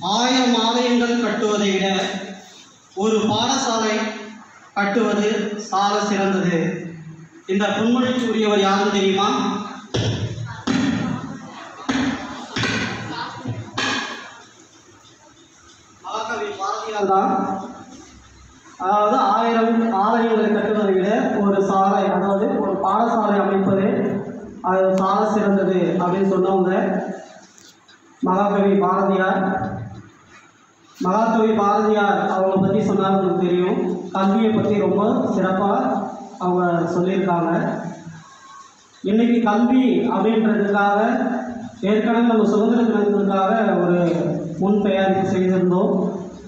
1000 ஆலயங்கள் கட்டுவதை விட ஒரு பாடசாலை கட்டுவது சால சிறந்தது. இந்த பொன்மொழிக்கு உரியவர் யாரும் தெரியுமா? மகாகவி பாரதியார் தான். அதாவது 1000 ஆலயங்களை கட்டுவதை விட ஒரு சாலை, அதாவது ஒரு பாடசாலை அமைப்பது அது சால சிறந்தது அப்படின்னு சொன்னவங்க மகாகவி பாரதியார். மகாகவி பாரதியார் அவங்கள பற்றி சொன்னால் உங்களுக்கு தெரியும். கல்வியை பற்றி ரொம்ப சிறப்பாக அவங்க சொல்லியிருக்காங்க. இன்றைக்கி கல்வி அப்படின்றதுக்காக ஏற்கனவே நம்ம சுதந்திர தினத்திற்காக ஒரு முன் தயாரிப்பு செய்திருந்தோம்,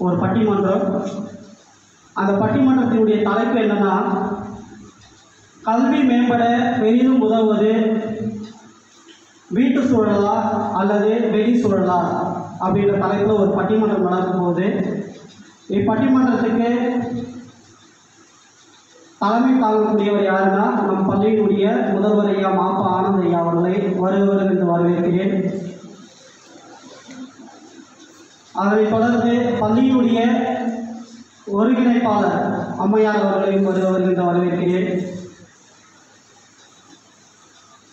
ஒரு பட்டிமன்றம். அந்த பட்டிமன்றத்தினுடைய தலைப்பு என்னென்னா, கல்வி மேம்பட பெரிதும் உதவுவது வீட்டு சூழலா அல்லது வெளி சூழலா அப்படின்ற தலைப்பில் ஒரு பட்டிமன்றம் நடக்கும்போது, இப்பட்டிமன்றத்துக்கு தலைமை தாங்கக்கூடியவர் யாருன்னா நம் பள்ளியினுடைய முதல்வர் ஐயா மாப்பா ஆனந்த் ஐயா அவர்களை வருகிறவர் என்று வரவேற்கிறேன். அதனைத் தொடர்ந்து பள்ளியினுடைய ஒருங்கிணைப்பாளர் அம்மையார் அவர்களையும் வருகிறவர் என்று வரவேற்கிறேன்.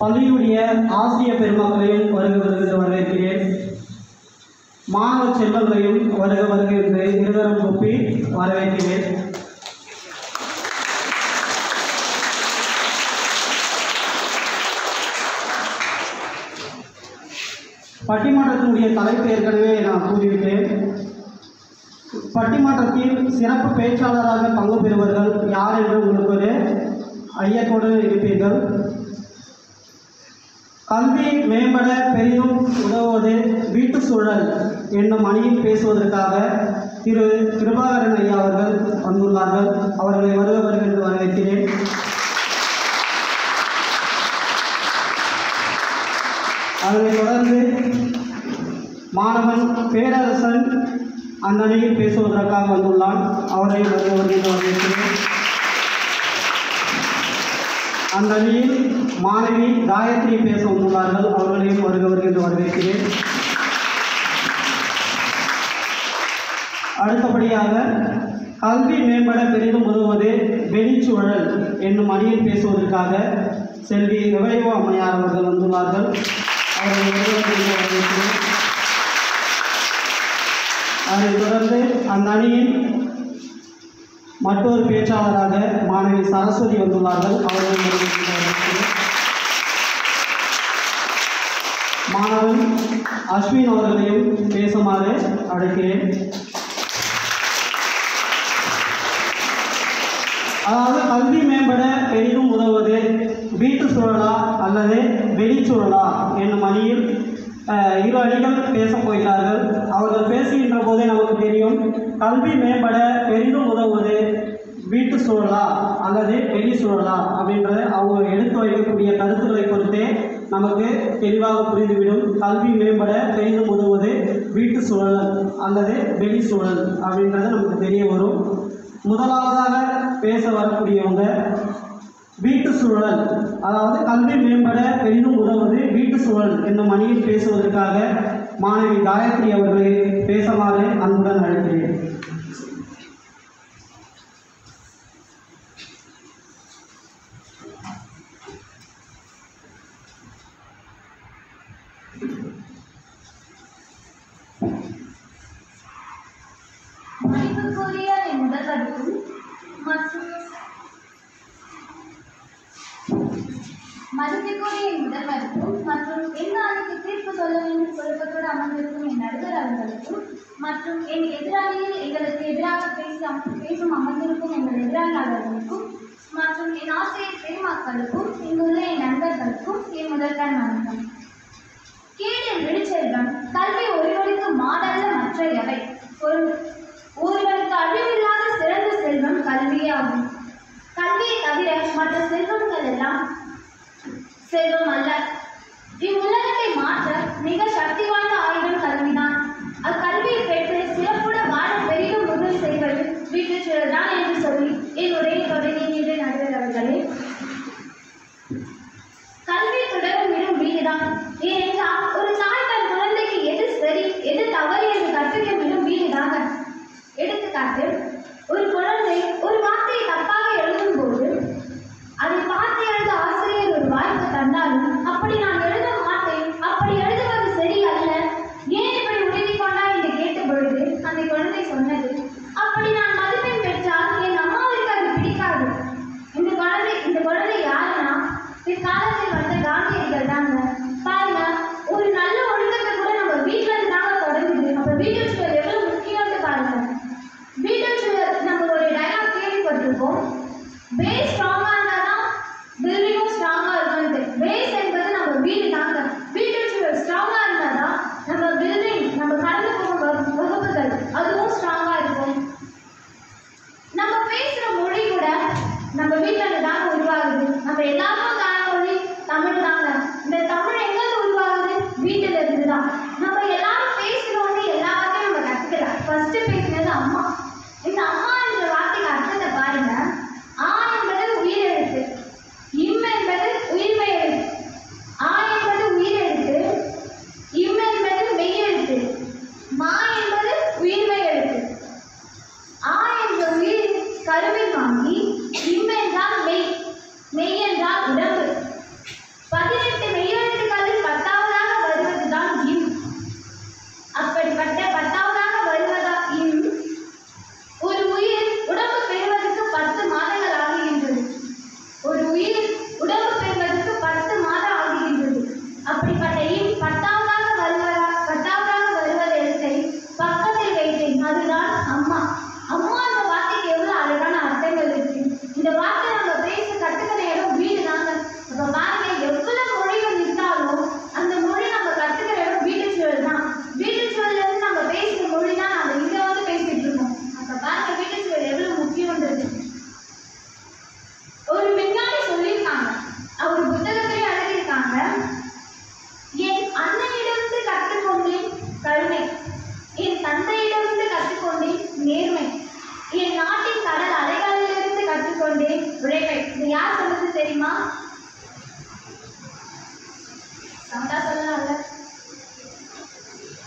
பள்ளியினுடைய ஆசிரியர் பெருமக்களையும் வருகிறவர் என்று வரவேற்கிறேன். மாணவ செல்வங்களையும் வருக என்று இருவரும் கூப்பி வரவேற்கிறேன். பட்டிமன்றத்தினுடைய தலைப்பு ஏற்கனவே நான் கூறிவிட்டேன். பட்டிமன்றத்தில் சிறப்பு பேச்சாளராக பங்கு பெறுவர்கள் யார் என்று உங்களுக்கு ஒரு ஐயத்தோடு இருப்பீர்கள். கல்வி மேம்பட பெரிதும் உதவுவது வீட்டு சூழல் என்னும் அணியில் பேசுவதற்காக திரு கிருபாகரன் ஐயா அவர்கள் வந்துள்ளார்கள். அவர்களை வருக என்று வரவேற்கிறேன். அதனைத் தொடர்ந்து மாணவன் பேரரசன் அந்த அணியில் பேசுவதற்காக வந்துள்ளான். அவரை வருக என்று வரவேற்கிறேன். அந்த அணியில் மாணவி காயத்ரி பேச வந்துள்ளார்கள். அவர்களையும் வருக என்று வரவேற்கிறேன். அடுத்தபடியாக கல்வி மேம்பட பெரிதும் உதவுவது வெளிச்சூழல் என்னும் அணியில் பேசுவதற்காக செல்வி ரிவைவோ அம்மையார் அவர்கள் வந்துள்ளார்கள். அவர்கள் வருக என்று வரவேற்கிறேன். அதைத் தொடர்ந்து அந்த அணியின் மற்றொரு பேச்சாளராக மாணவி சரஸ்வதி வந்துள்ளார்கள். அவர்கள் மாணவன் அஸ்வின் அவர்களையும் பேசுமாறு அழைக்கிறேன். அதாவது கல்வி மேம்பட பெரிதும் உதவுவது வீட்டு சூழலா அல்லது வெளிச்சூழலா என்னும் அணியில் இரு அணிகள் பேசப் போகிறார்கள். அவர்கள் பேசுகின்ற போதே நமக்கு தெரியும், கல்வி மேம்பட பெரிதும் உதவுவது வீட்டு சூழலா அல்லது வெளி சூழலா அப்படின்றத அவங்க எடுத்து வைக்கக்கூடிய கருத்துக்களை பொறுத்தே நமக்கு தெளிவாக புரிந்துவிடும். கல்வி மேம்பட பெரிதும் உதவுவது வீட்டு சூழல் அல்லது வெளி சூழல் அப்படின்றது நமக்கு தெரிய வரும். முதலாவதாக பேச வரக்கூடியவங்க வீட்டு சூழல், அதாவது கல்வி மேம்பட பெரிதும் உதவுவது வீட்டு சூழல் என்னும் அணியில் பேசுவதற்காக மாணவி காயத்ரி அவர்களை பேசுமாறு அன்புடன் அழைக்கிறேன். மதிப்புக்குரிய முதல்வருக்கும் மற்றும் எந்த அணிக்கு தீர்ப்பு சொல்ல வேண்டும் குழப்பத்தோடு அமர்ந்திருக்கும் என் நடுவர் அவர்களுக்கும் மற்றும் என் எதிராளியில் எங்களுக்கு எதிராக பேசும் அமர்ந்திருக்கும் எங்கள் எதிராளியாளர்களுக்கும் மற்றும் என் ஆசிரியர் பெருமக்களுக்கும் இங்குள்ள என் நண்பர்களுக்கும் என் முதல்வர் வணக்கம். கேடில் விழிச்செல்வம் கல்வி ஒருவருக்கு மாடல்ல மற்ற எவை. ஒருவருக்கு அழிவில்லாத சிறந்த செல்வம் கல்வியே ஆகும். கல்வியை தவிர மற்ற செல்வங்கள் எல்லாம் செல்வம் அல்ல. இவ்வுலகத்தை மாற்ற மிக சக்தி வாய்ந்த ஆயுதம் கல்விதான். அக்கல்வியை பெற்று சிறப்புட வாழ பெரிதும் உதவி செய்வது வீட்டுச் சூழல்தான் என்று சொல்லி என் உரையை தொடங்கிய நடுவர் அவர்களே, கல்வி தொடரும் இடம் வீடுதான். ஏனென்றால் ஒரு தாய் தன் குழந்தைக்கு எது சரி எது தவறு என்று கற்பிக்க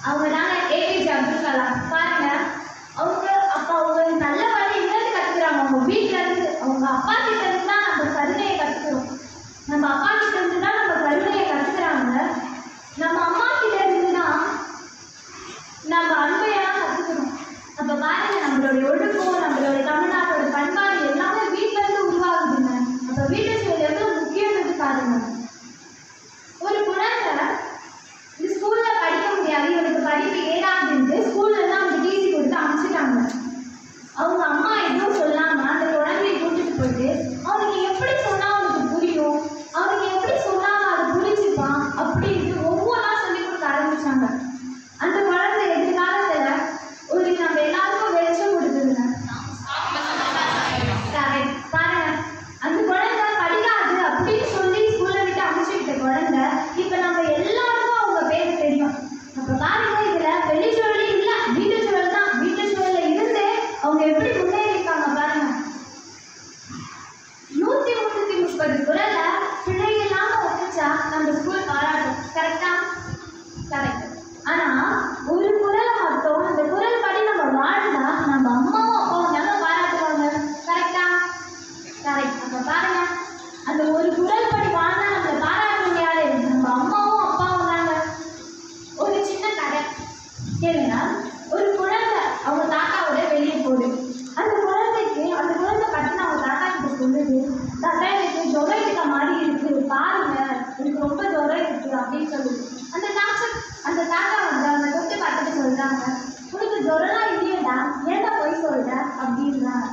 அவங்க தாங்க ஏபிஜே அப்துல் கலாம். பாருங்க, அவங்க அப்போ அவங்க நல்ல வழி எங்கேருந்து கற்றுக்குறாங்க? அவங்க வீட்டில் இருந்து, அவங்க அப்பா கிட்ட இருந்து தான் நம்ம கருணையை கற்றுக்குறோம். நம்ம அப்பா கிட்ட இருந்து தான் நம்ம கருணையை கற்றுக்குறாங்க. நம்ம அம்மா கிட்ட இருந்து தான் நம்ம அன்பையெல்லாம் கற்றுக்கணும். அப்போ பாருங்க, நம்மளுடைய ஒழுக்கம், நம்மளுடைய தமிழ்நாட்டோட பண்பாடு எல்லாமே வீட்டில இருந்து உருவாகுதுங்க. அப்போ வீட்டு சூழல் எவ்வளோ முக்கியம்னு பாருங்க. ஒரு குழந்தை இந்த ஸ்கூல்ல படிக்க முடியாது, இவனுக்கு படிப்பு ஏறாதுன்னு ஸ்கூல்ல தான் அவங்க டிசி கொடுத்து அனுப்பிச்சிட்டாங்க. அவங்க அம்மா எதுவும் சொல்லாம அந்த குழந்தையை கூட்டிட்டு போயிட்டு அவனுக்கு எப்படி சொன்னா அவனுக்கு புரியும், அவனுக்கு எப்படி சொன்னா அது புரிஞ்சுப்பான் அப்படின்ட்டு ஒவ்வொன்றா சொல்லி கொடுக்க ஆரம்பிச்சாங்க. அந்த குழந்தை எதிர்காலத்துல ஒரு நம்ம எல்லாருக்கும் வெளிச்சம் கொடுக்குதுங்க. பாருங்க, அந்த குழந்தை படிக்காது அப்படின்னு சொல்லி ஸ்கூல்ல விட்டு அனுப்பிச்சுக்கிட்ட குழந்தை இப்ப நம்ம எல்லாருக்கும் அவங்க பேர் தெரியும். அப்ப பாருங்க, இதுல வெளிச்சூழலே இல்ல, வீட்டு சூழல் தான். வீட்டு சூழல்ல இருந்து அவங்க எப்படி முன்னேறி இருக்காங்க பாருங்க. 130 குரல்ல பிழை இல்லாம ஒப்பிச்சா நம்ம ஸ்கூல் பாராட்டும். கரெக்டா? கரெக்ட். ஆனா ஒரு குரலை மட்டும் அந்த குரல் படி நம்ம வாழ்ந்தா நம்ம அம்மாவும் அப்பாவும் நல்லா பாராட்டுவாங்க. கரெக்டா? கரெக்ட். அப்ப பாருங்க, அந்த ஒரு குரல் படி வாழ்ந்தா நம்மளை பாராட்டுவாங்க யாரு? நம்ம அம்மாவும் அப்பாவும் தாங்க. ஒரு சின்ன கதை கேளுங்க. ஒரு குழந்தை அவங்க தாத்தாவோட வெளியே போகுது. அந்த குழந்தை பட்டுன்னு அவங்க தாத்தா கிட்ட சொல்லுது, தாத்தா எனக்கு ஜுரம் இருக்க மாதிரி இருக்கு, பாருங்க எனக்கு ரொம்ப ஜுரம் இருக்கு அப்படின்னு சொல்லுது. அந்த தாத்தா வந்து அவங்க தொட்டு பார்த்துட்டு சொல்றாங்க, உனக்கு ஜுரம்லாம் இல்லையடா, ஏன்டா போய் சொல்ற அப்படின்றாங்க.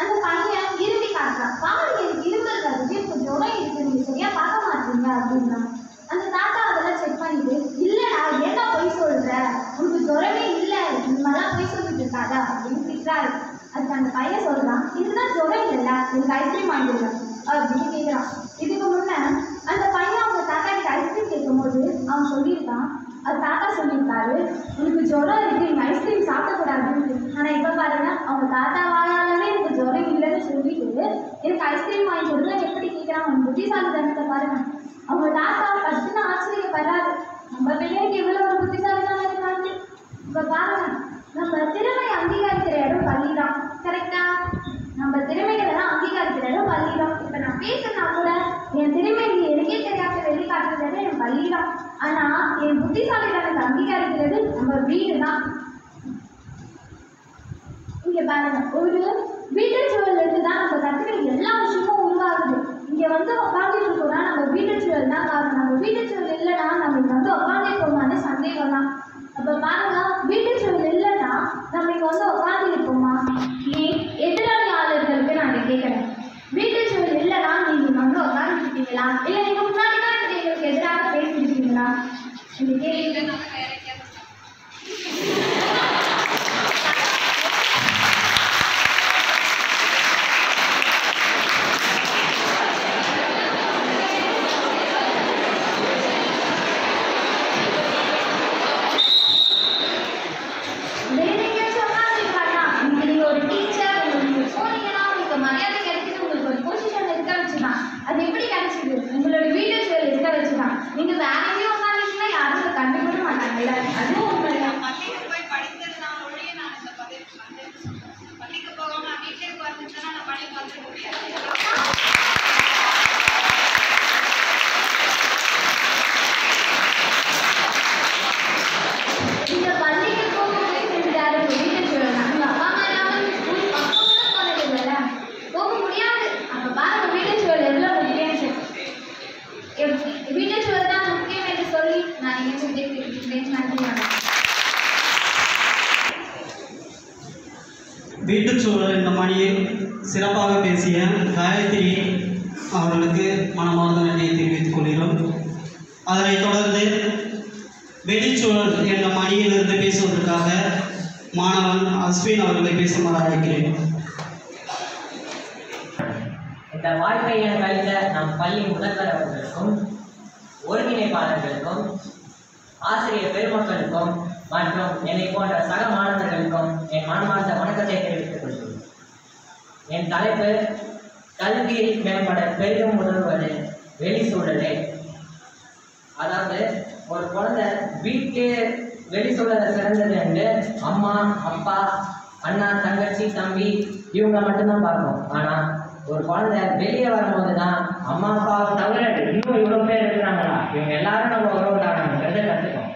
அந்த பையன் இரும்பி காட்டுறான், பாருங்க எனக்கு இருமல் வருது, இப்போ ஜுரம் இருக்கு, நீங்க சரியா பார்க்க மாட்டீங்க அப்படின்னா. அந்த தாத்தா அதெல்லாம் செக் பண்ணிட்டு, இல்லடா ஏன்டா போய் சொல்ற, உனக்கு ஜுரமே இல்லை, இந்த மாதிரிலாம் போய் சொல்லிட்டு இருக்காதா அப்படின்னு திட்டுறாரு. அதுக்கு அந்த பையன் சொல்றான், இதுதான் ஜுரம் இல்லைல்ல, எனக்கு ஐஸ்கிரீம் வாங்கிடுங்க அப்படின்னு கேட்குறான். இதுக்கு முன்ன அந்த பையன் அவங்க தாத்தா கிட்ட ஐஸ்கிரீம் கேட்கும் போது அவன் சொல்லியிருக்கான், அது தாத்தா சொல்லியிருக்காரு, உனக்கு ஜுரம் இருக்கு, நீங்க ஐஸ்கிரீம் சாப்பிடக்கூடாதுன்னு. ஆனா இப்ப பாருங்க, அவங்க தாத்தா வாயாலே எனக்கு ஜுரம் இல்லைன்னு சொல்லிட்டு எனக்கு ஐஸ்கிரீம் வாங்கி கொடுங்க எப்படி கேட்கிறான். அவங்க புத்திசாலித்தனத்தை பாருங்க. அவங்க தாத்தா ஃபர்ஸ்ட்னு ஆச்சரியப்படாது, நம்ம பிள்ளைக்கு எவ்வளவு ஒரு புத்திசாலித்தனம் இருக்காங்க. இப்ப பாருங்க, நம்ம திறமை அங்கீகரிக்கிற இடம் பள்ளிதான். கரெக்டா? நம்ம திறமைகளெல்லாம் அங்கீகரிக்கிற இடம் பள்ளிதான். இப்ப நான் பேசுனா கூட என் திறமை எனக்கே தெரியாத வெளிக்காட்டுறது என் பள்ளிதான். ஆனா என் புத்திசாலித்தனத்தை அங்கீகரிக்கிறது நம்ம வீடு தான். இங்க பாருங்க, ஒரு வீட்டு சூழல் இருந்து தான் நம்ம கற்றுக்கிற எல்லா விஷயமும் உருவாகுது. இங்க வந்து உட்காந்துட்டு இருக்கோம்னா நம்ம வீட்டு சூழல் தான் காரணம். நம்ம வீட்டு சூழல் இல்லைன்னா நம்ம இங்க வந்து உட்காந்துருக்கோமான்னு சந்தேகம் தான். அப்ப பாருங்க, வீட்டு சூழல் இல்லைன்னா நம்ம இங்க வந்து உட்காந்துருப்போமா? ஏன் எதிராளியாளர்களுக்கு நான் கேட்கிறேன், வீட்டு சூழல் இல்லைன்னா நீங்க வந்து உட்காந்துருக்கீங்களா, இல்லை நீங்க முன்னாடி தான் எங்களுக்கு எதிராக பேசிருக்கீங்களா? இந்த கேள்வி அது எப்படி கிடைச்சது? உங்களோட வீடியோ சூழல் இருக்க வச்சுதான். நீங்க வேற எங்கேயும் உட்காந்துட்டீங்கன்னா யாரும் கண்டுபிடிக்க மாட்டாங்கல்ல, அதுவும் உண்மைதான். பள்ளிக்கு போய் படித்ததுனால ஒழிய நான் இந்த பதவிக்கு வந்தேன். பள்ளிக்கு போகாம நான் வீட்டிலே உட்காந்துட்டேன்னா நான் பள்ளிக்கு வந்துட முடியாது. இந்த பள்ளிக்கு போகும்போது செஞ்சாரு வீட்டு சூழல். உங்க அப்பா அம்மா இல்லாமல் ஸ்கூல் பக்கம் கூட போனது இல்லைல்ல, போக முடியாது. அப்ப பாருங்க வீட்டு சூழல் எவ்வளவு முக்கியம். வீட்டு சூழல் தான் முக்கியம் என்று சொல்லி நான் வீட்டுச்சூழல் இந்த மணியில் சிறப்பாக பேசிய காயத்ரி அவர்களுக்கு மனமார்ந்த நன்றியை தெரிவித்துக் கொள்கிறோம். அதனைத் தொடர்ந்து வெளிச்சூழல் என்ற மணியிலிருந்து பேசுவதற்காக மாணவன் அஸ்வின் அவர்களை பேசுமாறு அழைக்கிறேன். இந்த வாய்ப்பை எனக்கு அளித்த நம் பள்ளி முதல்வர் அவர்களுக்கும் ஒருங்கிணைப்பாளர்களுக்கும் ஆசிரியர் பெருமக்களுக்கும் மற்றும் என்னை போன்ற சக மாணவர்களுக்கும் என் மனமார்ந்த வணக்கத்தை தெரிவித்துக் கொள்கிறேன். என் தலைப்பு கல்வியில் மேம்பட பெரிதும் உதவுவது வெளிச்சூழலே. அதாவது ஒரு குழந்தை வீட்டுக்கே வெளி சொல்றத சிறந்தது என்று அம்மா அப்பா அண்ணா தங்கச்சி தம்பி இவங்க மட்டும்தான் பார்க்கணும். ஆனால் ஒரு குழந்தை வெளியே வரும்போது தான் அம்மா அப்பாவை தவிர இன்னும் இவ்வளோ பேர் இருக்கிறாங்களா, இவங்க எல்லாரும் நம்ம உறவுட்டாங்கிறத கற்றுக்கோம்.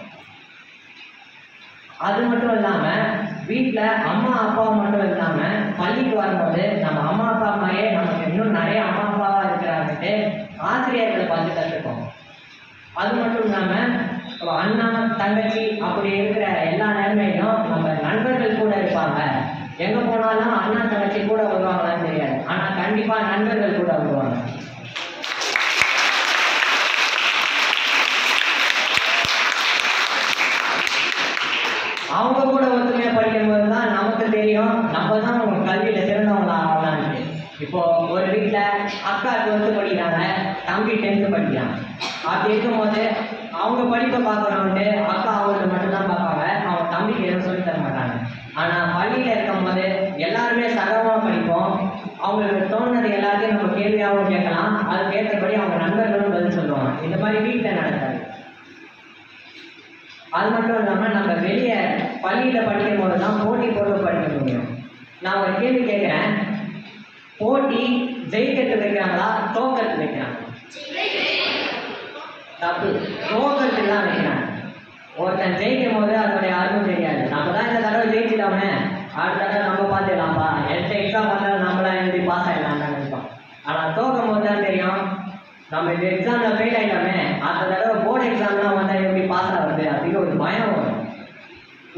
அது மட்டும் இல்லாமல் வீட்டில் அம்மா அப்பாவை மட்டும் இல்லாமல் பள்ளிக்கு வரும்போது நம்ம அம்மா அப்பா மாதிரியே நமக்கு இன்னும் நிறைய அம்மா அப்பாவாக இருக்கிறாங்கட்டு ஆசிரியர்களை பார்த்து கற்றுக்கோம். அது மட்டும் இல்லாமல் அண்ணா தங்கச்சி அப்படி இருக்கிற எல்லா நிலைமையிலும் நம்ம நண்பர்கள் கூட இருப்பாங்க. எங்கே போனாலும் அண்ணா தங்கச்சி கூட வருவாங்களான்னு தெரியாது, ஆனால் கண்டிப்பாக நண்பர்கள் கூட வருவாங்க. அவங்க கூட ஒத்துமையாக படிக்கும்போது தான் நமக்கு தெரியும் நம்ம தான் அவங்க கல்வியில் சிறந்தவங்களா ஆகலான்ட்டு. இப்போ ஒரு வீட்டில் அக்கா 12th படிக்கிறாங்க, தம்பி 10th படிக்கிறாங்க. அப்படி இருக்கும்போது அவங்க படிப்பை பார்க்கணுன்ட்டு அக்கா அவங்களுக்கு மட்டும்தான் பார்ப்பாங்க, அவங்க தம்பிக்கு எதுவும் சொல்லி தர மாட்டாங்க. ஆனால் பள்ளியில் இருக்கும்போது எல்லாருமே சகமாக படிப்போம். அவங்களுக்கு தோணுனது எல்லாத்தையும் நம்ம கேள்வியாகவும் கேட்கலாம், அதுக்கு ஏற்றபடி அவங்க நண்பர்களும் பதில் சொல்லுவாங்க. இந்த மாதிரி வீட்டில் நடக்காது. அது மட்டும் இல்லாமல் நம்ம வெளியே பள்ளியில் படிக்கும் போது தான் போட்டி போட்டு படிக்க முடியும். நான் ஒரு கேள்வி கேட்குறேன், போட்டி ஜெயிக்கிறதுக்கு வைக்கிறாங்களா தோக்கிறதுக்கு வைக்கிறாங்க? தப்பு, தோக்கிறதுக்கு தான் வைக்கிறாங்க. ஒருத்தன் ஜெயிக்கும் போது அதனுடைய அருமை தெரியாது. நம்ம தான் இந்த தடவை ஜெயிச்சிட்டோமே, அடுத்த தடவை நம்ம பார்த்துக்கலாம்ப்பா, எந்த எக்ஸாம் வந்தாலும் நம்மளாம் எழுதி பாஸ் ஆகிடலாம் தான் நினைப்போம். ஆனால் தோக்கும் போது தான் தெரியும் நம்ம இந்த எக்ஸாமில் ஃபெயில் ஆகிட்டோமே, அடுத்த தடவை போர்டு எக்ஸாம்லாம் வந்தால் எப்படி பாஸ் ஆகுது அப்படின்னு ஒரு பயம் வரும்.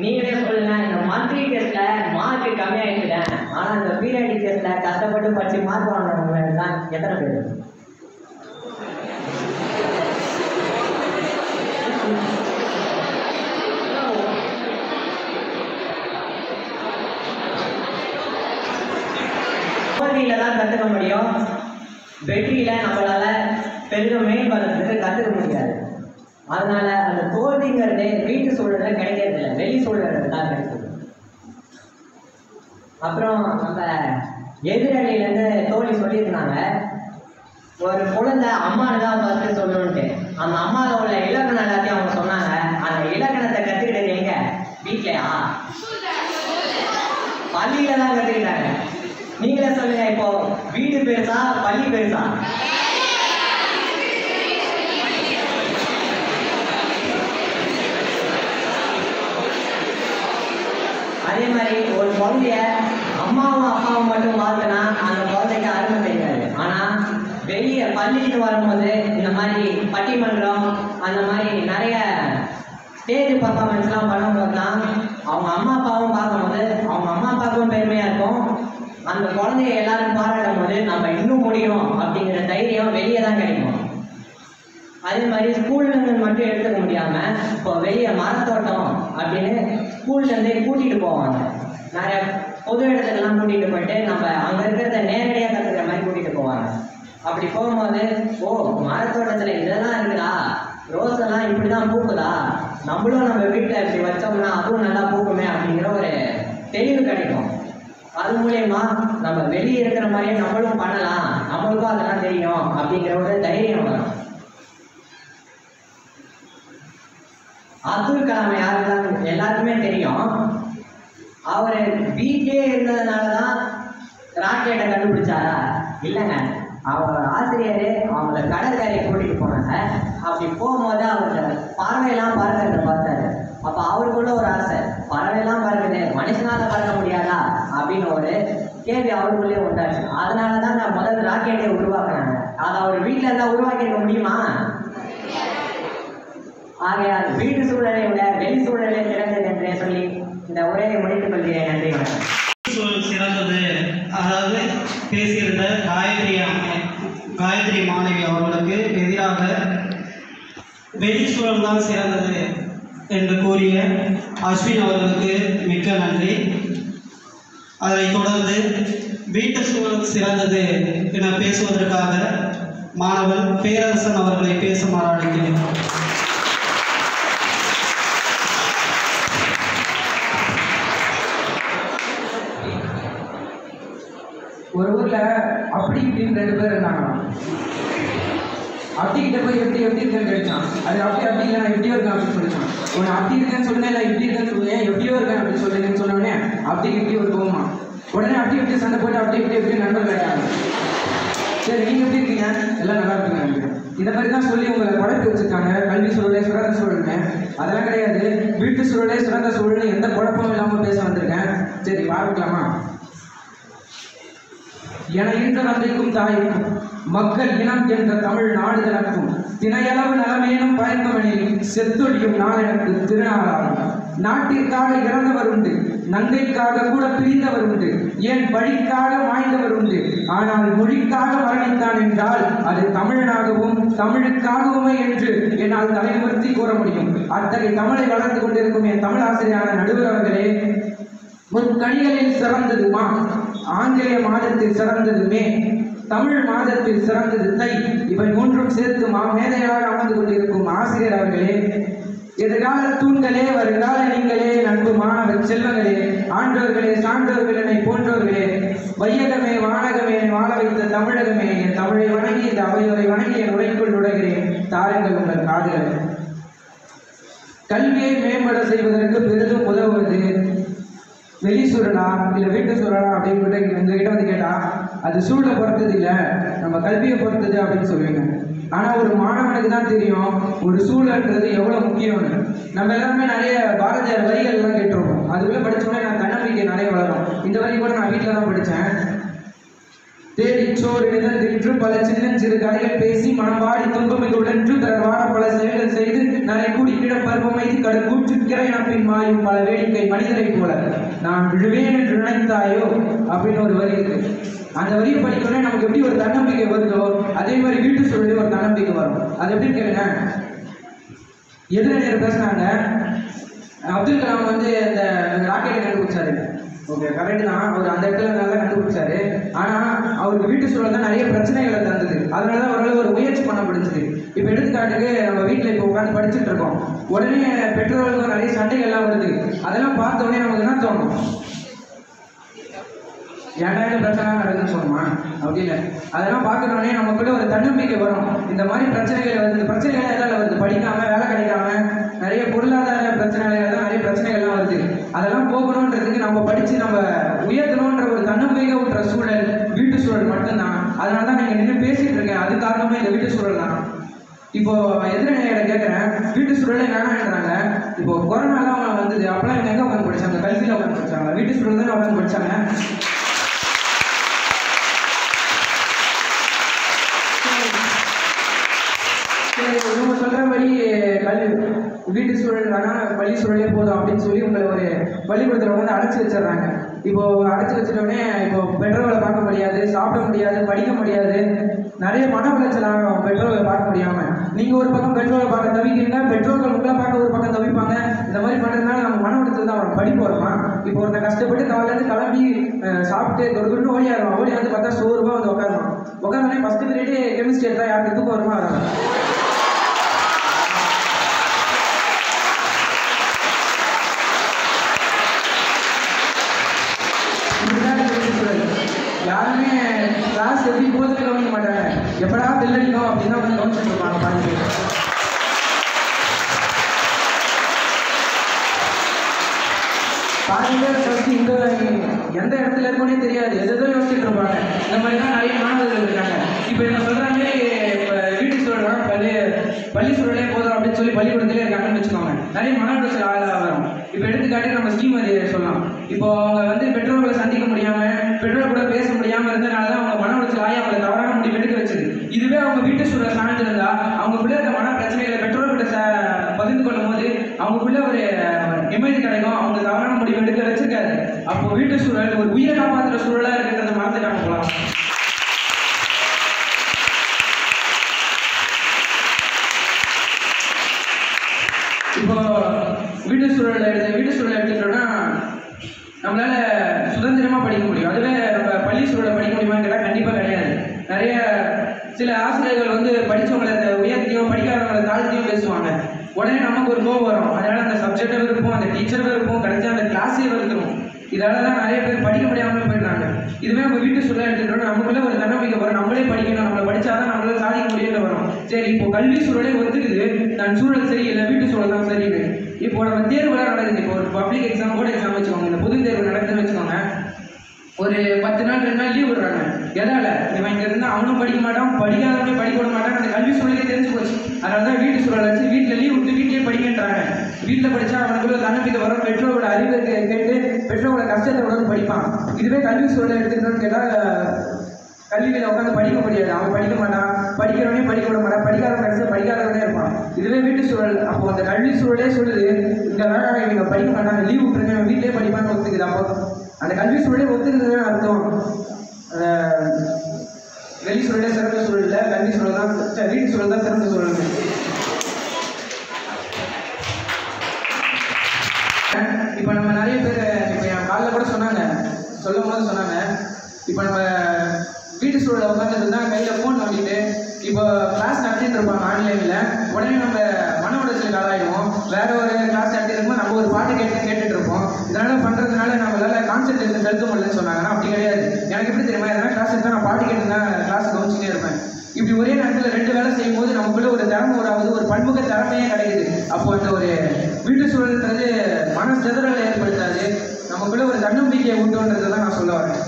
நீங்களே சொல்லுங்க, இந்த மந்த்லி டெஸ்ட்டில் மார்க் கம்மியாகிட்டுட்டேன், ஆனால் இந்த பீரியடிக் டெஸ்ட்டில் கஷ்டப்பட்டு படித்து மார்க் வாங்கினவங்க தான் எத்தனை பேர்? தோல்வியில தான் கற்றுக்க முடியும், வெற்றியில நம்மளால பெரிதும் மேம்படுறதுக்கு கற்றுக்க முடியாது. அதனால அந்த தோல்விங்கிறது வீட்டு சூழல கிடைக்கிறது இல்லை, வெளி சூழல் தான் கிடைக்குது. அப்புறம் நம்ம எதிரணியிலேருந்து தோல்வி சொல்லியிருந்தாங்க, ஒரு குழந்தை அம்மானு தான் ஃபர்ஸ்ட் சொல்லணுன்ட்டு. அந்த அம்மாவில் உள்ள இலக்கணம் எல்லாத்தையும் அவங்க சொன்னாங்க. அந்த இலக்கணத்தை கற்றுக்கிட்டது எங்க? வீட்லையா? பள்ளியில தான் கற்றுக்கிட்டாங்க. நீங்களே சொல்லுங்க, இப்போ வீடு பெருசா பள்ளி பெருசா? அதே மாதிரி ஒரு குழந்தைய அம்மாவும் அப்பாவும் மட்டும் பார்த்தனா அந்த குழந்தைக்கு அருமை தெரியாது. ஆனால் வெளியே பள்ளிக்கு வரும்போது இந்த மாதிரி பட்டிமன்றம் அந்த மாதிரி நிறைய ஸ்டேஜ் பர்ஃபார்மன்ஸ்லாம் பண்ணும்போது தான் அவங்க அம்மா அப்பாவும் பார்க்கும்போது அவங்க அம்மா அப்பாவுக்கும் பெருமையாக இருக்கும். அந்த குழந்தைய எல்லாரும் பாராட்டும் போது நம்ம இன்னும் முடியும் அப்படிங்கிற தைரியம் வெளியே தான் கிடைக்கும். அதே மாதிரி ஸ்கூல்லேருந்து மட்டும் எடுத்துக்க முடியாமல் இப்போ வெளியே மரத்தோட்டம் அப்படின்னு ஸ்கூல்லேருந்தே கூட்டிகிட்டு போவாங்க. நிறைய பொது இடத்துக்கெல்லாம் கூட்டிகிட்டு போயிட்டு நம்ம அங்கே இருக்கிறத நேரடியாக கற்றுக்கிற மாதிரி கூட்டிகிட்டு போவாங்க. அப்படி போகும்போது, ஓ மரத்தோட்டத்தில் இதெல்லாம் இருக்குதா, ரோஸ் எல்லாம் இப்படி தான் பூக்குதா, நம்மளும் நம்ம வீட்டில் இப்படி வச்சோம்னா அதுவும் நல்லா பூக்குமே அப்படிங்கிற ஒரு தெளிவு கிடைக்கும். அது மூலயமா நம்ம வெளியே இருக்கிற மாதிரியே நம்மளும் பண்ணலாம், நம்மளுக்கும் அதெல்லாம் தெரியும் அப்படிங்கிற ஒரு தைரியம் வரும். அப்துல் கலாம் யாருதான் எல்லாருக்குமே தெரியும். அவர் வீட்டிலே இருந்ததுனால தான் ராக்கெட்டை கண்டுபிடிச்சாரா? இல்லைங்க, அவங்க ஆசிரியர் அவங்கள கடற்கரையை கூட்டிகிட்டு போனாங்க. அப்படி போகும்போது அவர்கிட்ட பறவையெல்லாம் பறக்கிறத பார்த்தாரு. அப்போ அவருக்குள்ள ஒரு ஆசை, பறவையெல்லாம் பறக்குது, மனுஷனால பறக்க முடியாதா அப்படின்னு ஒரு கேள்வி அவருக்குள்ளே உண்டாச்சு. அதனால தான் நான் முதல் ராக்கெட்டை உருவாக்குனாங்க. அதை அவர் வீட்டில் இருந்தால் உருவாக்கியிருக்க முடியுமா? ஆகையால் வீட்டு சூழலை விட வெளி சூழலை சிறந்தது என்றே சொல்லி இந்த உரையை முடித்துக் கொள்கிறேன். நன்றி, வணக்கம். சூழல் சிறந்தது, அதாவது பேசியிருந்த காயத்ரி மாணவி அவர்களுக்கு எதிராக வெளிச்சூழல் தான் சிறந்தது என்று கூறிய அஸ்வின் அவர்களுக்கு மிக்க நன்றி. அதனைத் தொடர்ந்து வீட்டு சூழல் சிறந்தது என பேசுவதற்காக மாணவன் பேரரசன் அவர்களை பேசுமாறு அழைக்கிறேன். ஒரு ஊரில் அப்படி இப்படின்னு 2 பேர் இருந்தாங்களாம். அப்படிக்கிட்ட போய் எப்படி இருக்கேன்னு கேட்டான். அது அப்படி இல்லை நான் எப்படியோ இருக்கேன் அப்படின்னு சொல்லிட்டான். உன்னை அப்படி இருக்கேன்னு சொல்லுங்க இல்லை இப்படி இருக்கேன்னு சொல்லுங்க, எப்படியோ இருக்கேன் அப்படின்னு சொல்லுங்கன்னு சொன்னோடனே அப்படி இப்படி ஒரு கோவமா. உடனே அப்படி சண்டை போட்டு அப்படி எப்படி நண்பர்கள் கேட்டாங்க. சரி நீங்கள் எப்படி இருக்கீங்க? எல்லாம் நல்லா இருக்குங்க. இதை மாதிரி தான் சொல்லி உங்களை குழப்பி வச்சுருக்காங்க. கல்வி சூழலே சிறந்த சூழல்னு அதெல்லாம் கிடையாது. வீட்டு சூழலே சிறந்த சூழல், எந்த குழப்பமும் இல்லாமல் பேச வந்திருக்கேன். சரி பார்க்கலாமா? என இன்ற தந்தைக்கும் தாய்க்கும் மக்கள் இனம் என்ற தமிழ் நாடு தனக்கும் தினையளவு நலமேனும் பயந்தவனில் செத்தொழியும் நாள் எனக்கு திருநாளாகும். நாட்டிற்காக இறந்தவர் உண்டு, நங்கைக்காக கூட பிரிந்தவர் உண்டு, ஏன் வழிக்காக மாய்ந்தவர் உண்டு. ஆனால் மொழிக்காக மரணித்தான் என்றால் அது தமிழனாகவும் தமிழுக்காகவுமே என்று என்னால் தலைமுறுத்தி கூற முடியும். அத்தகைய தமிழை வளர்த்து கொண்டிருக்கும் என் தமிழ் ஆசிரியரான நடுவர் அவர்களே, முற்கணிகளில் சிறந்ததுமா, ஆங்கிலேய மாதத்தில் சிறந்ததுமே, தமிழ் மாதத்தில் சிறந்தது தை, இவை மூன்றும் சேர்த்து மேதையாக அமர்ந்து கொண்டிருக்கும் ஆசிரியர் அவர்களே, எதிர்கால தூண்களே, வருங்கால நீங்களே, நண்பு மாணவ செல்வங்களே, ஆண்டோர்களே, சான்றோர்களே போன்றோர்களே, வையகமே வானகமே வாழ வைத்த தமிழகமே, என் தமிழை வணங்கி இந்த அவையோரை வணங்கி என் உரைக்குள் நுழைகிறேன். தாருங்கள் உங்கள் காதுகள். கல்வியை மேம்பட செய்வதற்கு பெரிதும் உதவுவது வெளி சூழலா இல்லை வீட்டு சூழலா அப்படின்னு எங்ககிட்ட வந்து கேட்டா அது சூழலை பொறுத்தது இல்லை, நம்ம கல்வியை பொறுத்தது அப்படின்னு சொல்லுவீங்க. ஆனால் ஒரு மாணவனுக்கு தான் தெரியும் ஒரு சூழல்ன்றது எவ்வளோ முக்கியம்னு. நம்ம எல்லாருமே நிறைய பாரதியார் வரிகள் எல்லாம் கேட்டிருக்கோம். அதுக்குள்ளே படித்தோடனே நான் தன்னம்பிக்கை நிறைய வளரும். இந்த வரி கூட நான் வீட்டில் தான் படித்தேன். தேடிச்சோறு நின்று பல சின்னஞ்சிறு கதைகள் பேசி மனவாடி துன்பமிகு உடன்று வாட பல செயல்கள் செய்து நிறைய கூடி கிட பருவமைத்து கடுக்கூற்றுக்கிற எனப்பின் மாயும் பல வேடிக்கை மனிதரை போல நான் விழுவேன் என்று நினைத்தாயோ அப்படின்னு ஒரு வரி இருக்கு. அந்த வரியை படிக்கணும்னா நமக்கு எப்படி ஒரு தன்னம்பிக்கை வருதோ அதே மாதிரி வீட்டு சூழலே ஒரு தன்னம்பிக்கை வரும். அது எப்படின்னு கேளுங்க. எதிரணியர் பேசுனாங்க, அப்துல் கலாம் வந்து அந்த ராக்கெட்டை கண்டுபிடிச்சாரு. ஓகே, கரெக்டு தான், அவர் அந்த இடத்துல நல்லா கண்டுபிடிச்சாரு. ஆனால் அவருக்கு வீட்டு சூழல் தான் நிறைய பிரச்சனைகளை தந்தது. அதனால தான் அவரால் ஒரு முயற்சி பண்ண முடிஞ்சது. இப்போ எடுத்துக்காட்டுக்கு நம்ம வீட்டில் இப்போ உட்காந்து படிச்சுட்டு இருக்கோம், உடனே பெற்றோர்களுக்கு நிறைய சண்டைகள்லாம் வருது. அதெல்லாம் பார்த்த உடனே நமக்கு என்ன தோணும்? ஏன்டா இந்த பிரச்சனை நடக்குதுன்னு சொன்னோமா? அப்படி இல்லை. அதெல்லாம் பார்க்கறோடனே நமக்குள்ள ஒரு தன்னம்பிக்கை வரும். இந்த மாதிரி பிரச்சனைகள் வருது. இந்த பிரச்சனைகள் எதாவது வருது, படிக்காம வேலை கிடைக்காம நிறைய பொருளாதார பிரச்சனைகள் தான் நிறைய பிரச்சனைகள்லாம் வருது. அதெல்லாம் போகணுன்றதுக்கு நம்ம படித்து நம்ம உயர்த்தணுன்ற ஒரு தன்னம்பிக்கை ஊட்டுற சூழல் வீட்டு சூழல் மட்டும்தான். அதனால தான் நீங்கள் நின்று பேசிகிட்டு இருக்கேன். அது காரணமே இந்த வீட்டு சூழல் தான். இப்போ எதிரணியை கேட்குறேன், வீட்டு சூழலே வேணான்றாங்க. இப்போ கொரோனாலாம் அவங்க வந்தது, அப்போலாம் இவங்க எங்கே உட்காந்து படித்தாங்க? கல்வியில் உட்காந்து படித்தாங்க, வீட்டு சூழல் தானே உட்காந்து படித்தாங்க. இவங்க சொல்கிற மாதிரி வீட்டு சூழல் வேணால் பள்ளி சூழலே போதும் அப்படின்னு சொல்லி உங்களை ஒரு பள்ளிக்கூடத்தில் வந்து அடைச்சி வச்சிடுறாங்க. இப்போது அடைச்சி வச்சிட்டோடனே இப்போ பெற்றோர்களை பார்க்க முடியாது, சாப்பிட முடியாது, படிக்க முடியாது, நிறைய மன உளைச்சல் ஆகும் பெற்றோர்களை பார்க்க முடியாமல். நீங்கள் ஒரு பக்கம் பெற்றோர்களை பார்க்க தவிக்கிறீங்க, பெற்றோர்கள் உங்களை பார்க்க ஒரு பக்கம் தவிப்பாங்க. இந்த மாதிரி பண்ணுறதுனால நம்ம மன உளைச்சல் தான் வரும். படிப்பு வருமா? இப்போ ஒருத்தர் கஷ்டப்பட்டு காலையிலேருந்து கிளம்பி சாப்பிட்டு ஒரு ஓடியாருவான். ஓடி வந்து பார்த்தா சோறுவாக வந்து உட்காருவான். உட்காந்தோடனே ஃபஸ்ட்டு பீரியடு கெமிஸ்ட்ரி எடுத்தால் யாருக்கு தூக்கம் வருமா? வராது. யாருமே கிளாஸ் எப்படி போதுன்னு கவனிக்க மாட்டாங்க. எப்படா பெல் அடிக்கும் அப்படின்னு தான் வந்து கவனிச்சுட்டு இருப்பாங்க. பாருங்க, ஃபஸ்ட்டு இந்த எந்த இடத்துல இருக்குன்னே தெரியாது, எதோ யோசிச்சுட்டு இருப்பாங்க. இந்த மாதிரி தான் நிறைய மாணவர்கள் இருக்காங்க. இப்போ என்ன சொல்கிறாங்க, இப்போ வீட்டு சூழலாம் பள்ளி சூழலே போதும் அப்படின்னு சொல்லி பள்ளிக்கூடத்திலே இருக்காங்கன்னு வச்சுக்கோங்க. நிறைய மாணவர்கள் ஆளாக வரும். இப்போ எடுத்துக்காட்டி நம்ம ஸ்கீம் அது சொல்லலாம். இப்போ அவங்க வந்து பெற்றோர்களை சந்திக்க முடியாமல், பெற்றோர் கூட பேச முடியாமல் இருந்தனால தான் அவங்க மன உளைச்சல் ஆகி அவங்களை தவறான முடிவு எடுக்க வச்சது. இதுவே அவங்க வீட்டு சூழல் சார்ந்திருந்தா அவங்களுக்குள்ள இருக்க மன பிரச்சனைகளை பெற்றோர்கிட்ட பகிர்ந்து கொள்ளும் போது அவங்களுக்குள்ள ஒரு நிம்மதி கிடைக்கும். அவங்க தவறான முடிவு எடுக்க வச்சிருக்காரு. அப்போ வீட்டு சூழல் ஒரு உயிரை காப்பாற்றுற சூழலாக இருக்கிறத மறந்துட்டாங்க போகலாம். இப்போ வீட்டு சூழல் எடுத்துட்டோம்னா நம்மளால சுதந்திரமாக படிக்க முடியும். அதுவே நம்ம பள்ளி சூழலை படிக்க முடியுமான்னு கேட்டால் கண்டிப்பாக கிடையாது. நிறைய சில ஆசிரியர்கள் வந்து படித்தவங்களை உயர்த்தியோ படிக்காதவங்களை தாழ்த்தியோ பேசுவாங்க. உடனே நமக்கு ஒரு கோவம் வரும். அதனால் அந்த சப்ஜெக்டை விருப்பம், அந்த டீச்சரை விருப்பம், கிடைச்சா அந்த கிளாஸே வெறுத்துரும். இதால தான் நிறைய பேர் படிக்க முடியாமல் போயிடுறாங்க. இதுவே நம்ம வீட்டு சூழலை எடுத்துக்கிட்டோம், நமக்குள்ள ஒரு தன்னம்பிக்கை வரும், நம்மளே படிக்கணும், நம்மளை படிச்சாதான் நம்மளால சாதிக்க முடியும்னு வரும். சரி, இப்போ கல்வி சூழலே ஒத்துக்குது, தன் சூழல் சரி இல்லை, வீட்டு சூழல் தான் சரின்னு. இப்போ நம்ம தேர்வுலாம் நடக்குது. இப்போ ஒரு பப்ளிக் எக்ஸாம், போர்டு எக்ஸாம் வச்சுக்கோங்க, இந்த பொது தேர்வு நடக்குதுன்னு வச்சுக்கோங்க. ஒரு 10 நாள் 2 நாள் லீவ் விடுறாங்க. எதால? இவன் இங்க இருந்தா அவனும் படிக்க மாட்டான், படிக்காதவனே படிக்க விட மாட்டான். அந்த கல்வி சூழலே தெரிஞ்சு போச்சு. அதனால தான் வீட்டு சூழல் வச்சு வீட்டில் லீவ் விட்டு வீட்டிலே படிக்கின்றாங்க. வீட்டில் படித்தா அவனுக்குள்ள தன்னம்பிக்கை வரும், பெற்றோரோட அறிவை கேட்டு பெற்றோரோட கஷ்டத்தை உடனே படிப்பான். இதுவே கல்வி சூழலை எடுத்துக்கிட்டோன்னு கேட்டால் கல்வியில் உட்காந்து படிக்க முடியாது, அவன் படிக்க மாட்டான், படிக்கிறவனே படிக்க விட மாட்டான், படிக்காதவன் கடைசியாக படிக்காதவனே இருப்பான். இதுவே வீட்டு சூழல். அப்போ அந்த கல்வி சூழலே சொல்லுது, இந்த வேலை இவங்க படிக்க மாட்டாங்க, லீவ் விட்டுருங்க, வீட்டிலே படிப்பான்னு ஒத்துக்குது. அப்போ அந்த கல்வி சூழலே ஒத்துக்குதுன்னு அர்த்தம். வெளி சூழலே சிறந்த சூழல் இல்லை, கல்வி சூழல் தான், வீட்டு சூழல் தான் சிறந்த சூழல். இப்போ நம்ம நிறைய பேர் இப்போ என் காலில் கூட சொன்னாங்க, சொல்லும் போது சொன்னாங்க, இப்போ நம்ம வீட்டு சூழலை உட்காந்துருந்தா கையில் ஃபோன் வாங்கிட்டு இப்போ கிளாஸ் நடத்திட்டு இருப்பாங்க ஆன்லைனில், உடனே நம்ம மன உடைச்சலுக்கு ஆளாயிடுவோம். வேற ஒரு கிளாஸ் நடத்திட்டு இருக்கும்போது நம்ம ஒரு பாட்டு கேட்டுட்டு இருப்போம். இதனால் பண்ணுறதுனால நம்மளால கான்சென்ட்ரேஷன் செலுத்த முடியலன்னு சொன்னாங்கன்னா அப்படி கிடையாது. எனக்கு எப்படி தெரியுமா, எதனா கிளாஸ் எடுத்தால் நான் பாட்டு கேட்டு தான் கிளாஸ் கவனிச்சுட்டே இருப்பேன். இப்படி ஒரே நேரத்தில் 2 வேலை செய்யும் போது நமக்குள்ள ஒரு திறமை வராது, ஒரு பன்முக திறமையே கிடைக்குது. அப்போ அந்த ஒரு வீட்டு சூழல்ன்றது மன சிதறலை ஏற்படுத்தாது, நமக்குள்ள ஒரு தன்னம்பிக்கையை ஊட்டுன்றதை தான் நான் சொல்ல வரேன்.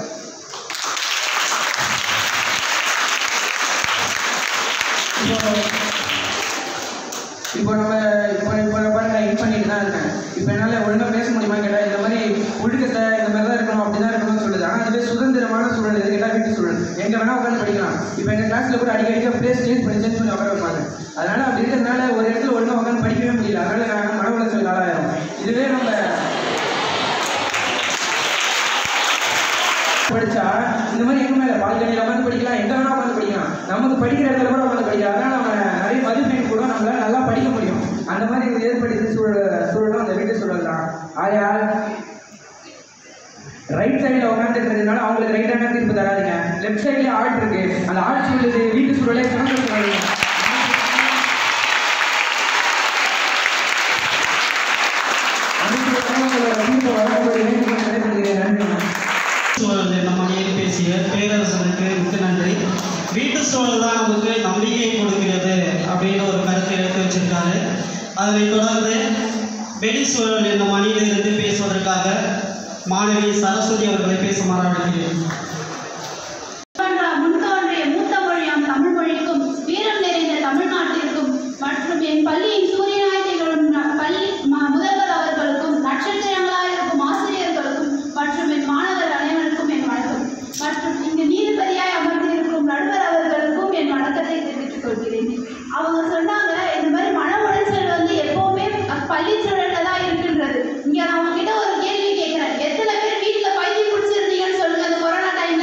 இப்போ நம்ம பாருங்க, நான் பண்ணிட்டு தான் இருக்கேன். இப்போ என்னால் ஒழுங்காக பேச முடியுமா கேட்டால் இந்த மாதிரி ஒழுக்கத்தை இந்த மாதிரி தான் இருக்கணும், அப்படி தான் இருக்கணும்னு சொல்லுது. ஆனால் இதுவே சுதந்திரமான சூழல் எது கேட்டால் வீட்டு சூழல், எங்கே வேணால் உட்காந்து படிக்கலாம். இப்போ எங்கள் கிளாஸில் கூட அடிக்கடி பிளேஸ் சேஞ்ச் பண்ணி உட்கார வைப்பாங்க. அதனால் அப்படி இருக்கிறதுனால ஒரு இடத்துல ஒழுங்காக உட்காந்து படிக்கவே முடியல, அதனால நான் மன உளைச்சல் ஆளாயிரும். இதுவே நம்ம படித்தா இந்த மாதிரி எங்கே மேலே பால்கனியில் உட்காந்து படிக்கலாம், எங்கே வேணால் உட்காந்து படிக்கலாம், நமக்கு படிக்கிற இடத்துல கூட உட்காந்து படிக்கலாம். அதனால் நம்ம நிறைய மதிப்பெண் கூட நம்மளால் நல்லா படிக்க முடியும். அந்த மாதிரி ஏற்படுத்தி சூழலும் அந்த வீட்டு சூழல் தான். ஆகையால் ரைட் சைடில் உட்காந்துருக்கிறதுனால அவங்களுக்கு ரைட்டான தீர்ப்பு தராதுங்க. லெஃப்ட் சைட்லேயே ஆர்ட் இருக்கு, அந்த ஆர்ட் சூழல் வீட்டு சூழலே சிறந்த சூழல். சூழல் நம்ம மணியில் பேசிய பேரரசனுக்கு மிக்க நன்றி. வீட்டு சூழல் தான் நமக்கு நம்பிக்கை கொடுக்கிறது அப்படின்னு ஒரு கருத்தை எடுத்து வச்சிருக்காரு. அதனை தொடர்ந்து வெளி சூழல் என்ற மணியிலிருந்து பேசுவதற்காக மாணவி சரஸ்வதி அவர்களை பேசுமாறு அழைக்கிறேன். முன்தோன்றிய மூத்த மொழியாம் தமிழ் மொழிக்கும் வீரம் நிறைந்த தமிழ்நாட்டிற்கும் மற்றும் என் பள்ளியின் சூரியனாய் திகழும் பள்ளி முதல்வர் அவர்களுக்கும் நட்சத்திரங்களாயிருக்கும் ஆசிரியர்களுக்கும் மற்றும் என் மாணவர் அனைவருக்கும் என் வணக்கம். மற்றும் இங்கு நீதிபதியாய் அமர்ந்திருக்கும் நடுவர் அவர்களுக்கும் என் வணக்கத்தை தெரிவித்துக் கொள்கிறேன். அவங்க சொன்னாங்க, இந்த மாதிரி மன உளைச்சல் வந்து எப்பவுமே பள்ளி சூழல்ல தான் இருக்கின்றது. இங்க நான் உங்ககிட்ட ஒரு கேள்வி கேட்கிறேன், எத்தனை பேர் வீட்டுல பைத்தியம் பிடிச்சிருந்தீங்கன்னு சொல்லுங்க. அந்த கொரோனா டைம்ல